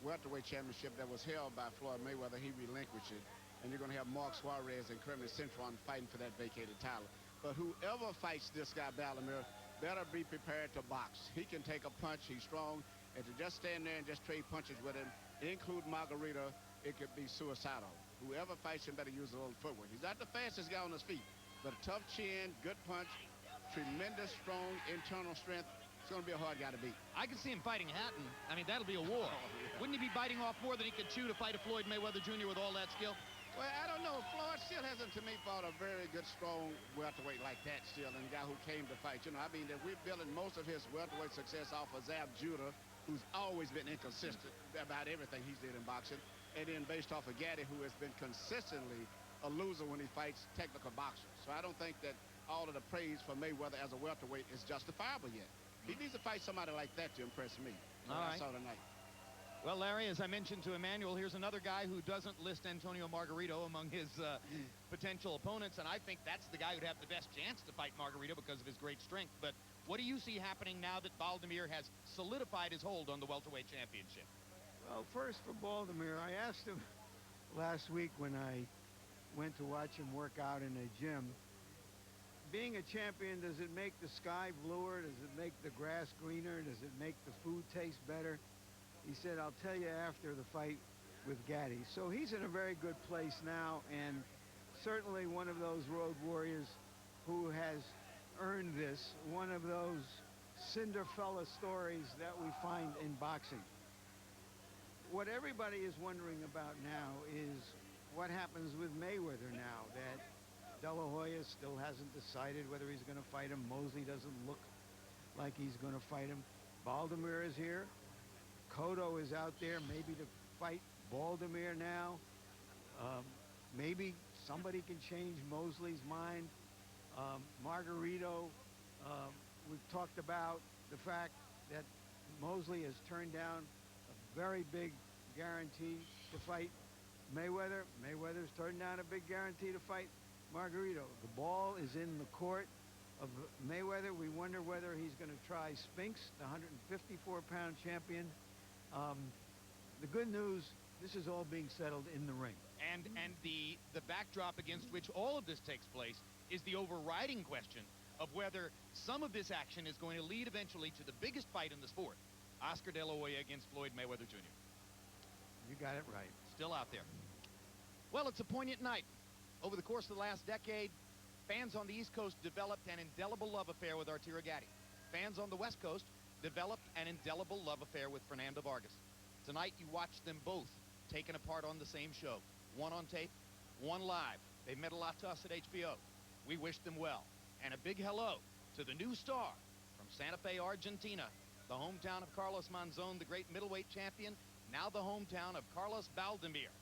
Speaker 3: welterweight championship that was held by Floyd Mayweather, he relinquished it. And you're going to have Mark Suarez and Kermit Cintron fighting for that vacated title. But whoever fights this guy, Baldomir, better be prepared to box. He can take a punch. He's strong. And to just stand there and just trade punches with him, include Margarito, it could be suicidal. Whoever fights him better use a little footwork. He's not the fastest guy on his feet, but a tough chin, good punch, tremendous, strong internal strength. It's going to be a hard guy to beat.
Speaker 1: I can see him fighting Hatton. I mean, that'll be a war. Wouldn't he be biting off more than he could chew to fight a Floyd Mayweather Jr. with all that skill?
Speaker 3: Well, I don't know. Floyd still hasn't, to me, fought a very good, strong welterweight like that still, and a guy who came to fight. You know, I mean, that we're building most of his welterweight success off of Zab Judah, who's always been inconsistent about everything he's did in boxing, and then based off of Gatti, who has been consistently a loser when he fights technical boxers. So I don't think that all of the praise for Mayweather as a welterweight is justifiable yet. He needs to fight somebody like that to impress me.
Speaker 1: All right.
Speaker 3: I saw tonight.
Speaker 1: Well, Larry, as I mentioned to Emmanuel, here's another guy who doesn't list Antonio Margarito among his potential opponents, and I think that's the guy who'd have the best chance to fight Margarito because of his great strength. But what do you see happening now that Baldomir has solidified his hold on the welterweight championship?
Speaker 2: Well, first for Baldomir, I asked him last week when I went to watch him work out in a gym, being a champion, does it make the sky bluer? Does it make the grass greener? Does it make the food taste better? He said, I'll tell you after the fight with Gatti. So he's in a very good place now, and certainly one of those road warriors who has earned this, one of those Cinderfella stories that we find in boxing. What everybody is wondering about now is what happens with Mayweather now that De La Hoya still hasn't decided whether he's going to fight him. Mosley doesn't look like he's going to fight him. Baldomir is here. Cotto is out there maybe to fight Baldomir now. Maybe somebody can change Mosley's mind. Margarito, we've talked about the fact that Mosley has turned down a very big guarantee to fight Mayweather. Mayweather's turned down a big guarantee to fight Margarito. The ball is in the court of Mayweather. We wonder whether he's going to try Spinks, the 154-pound champion. The good news, this is all being settled in the ring.
Speaker 1: And the backdrop against which all of this takes place is the overriding question of whether some of this action is going to lead eventually to the biggest fight in the sport, Oscar De La Hoya against Floyd Mayweather Jr.
Speaker 2: You got it right.
Speaker 1: Still out there. Well, it's a poignant night. Over the course of the last decade, fans on the East Coast developed an indelible love affair with Arturo Gatti. Fans on the West Coast developed an indelible love affair with Fernando Vargas. Tonight, you watch them both taken apart on the same show. One on tape, one live. They meant a lot to us at HBO. We wish them well. And a big hello to the new star from Santa Fe, Argentina, the hometown of Carlos Monzon, the great middleweight champion, now the hometown of Carlos Baldomir.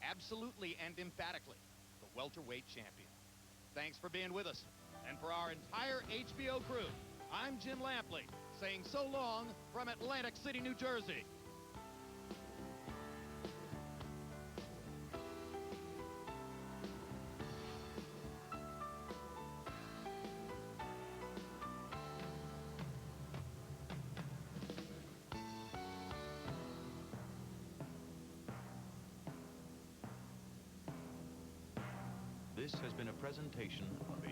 Speaker 1: Absolutely and emphatically, the welterweight champion. Thanks for being with us. And for our entire HBO crew, I'm Jim Lampley, saying so long from Atlantic City, New Jersey.
Speaker 6: This has been a presentation of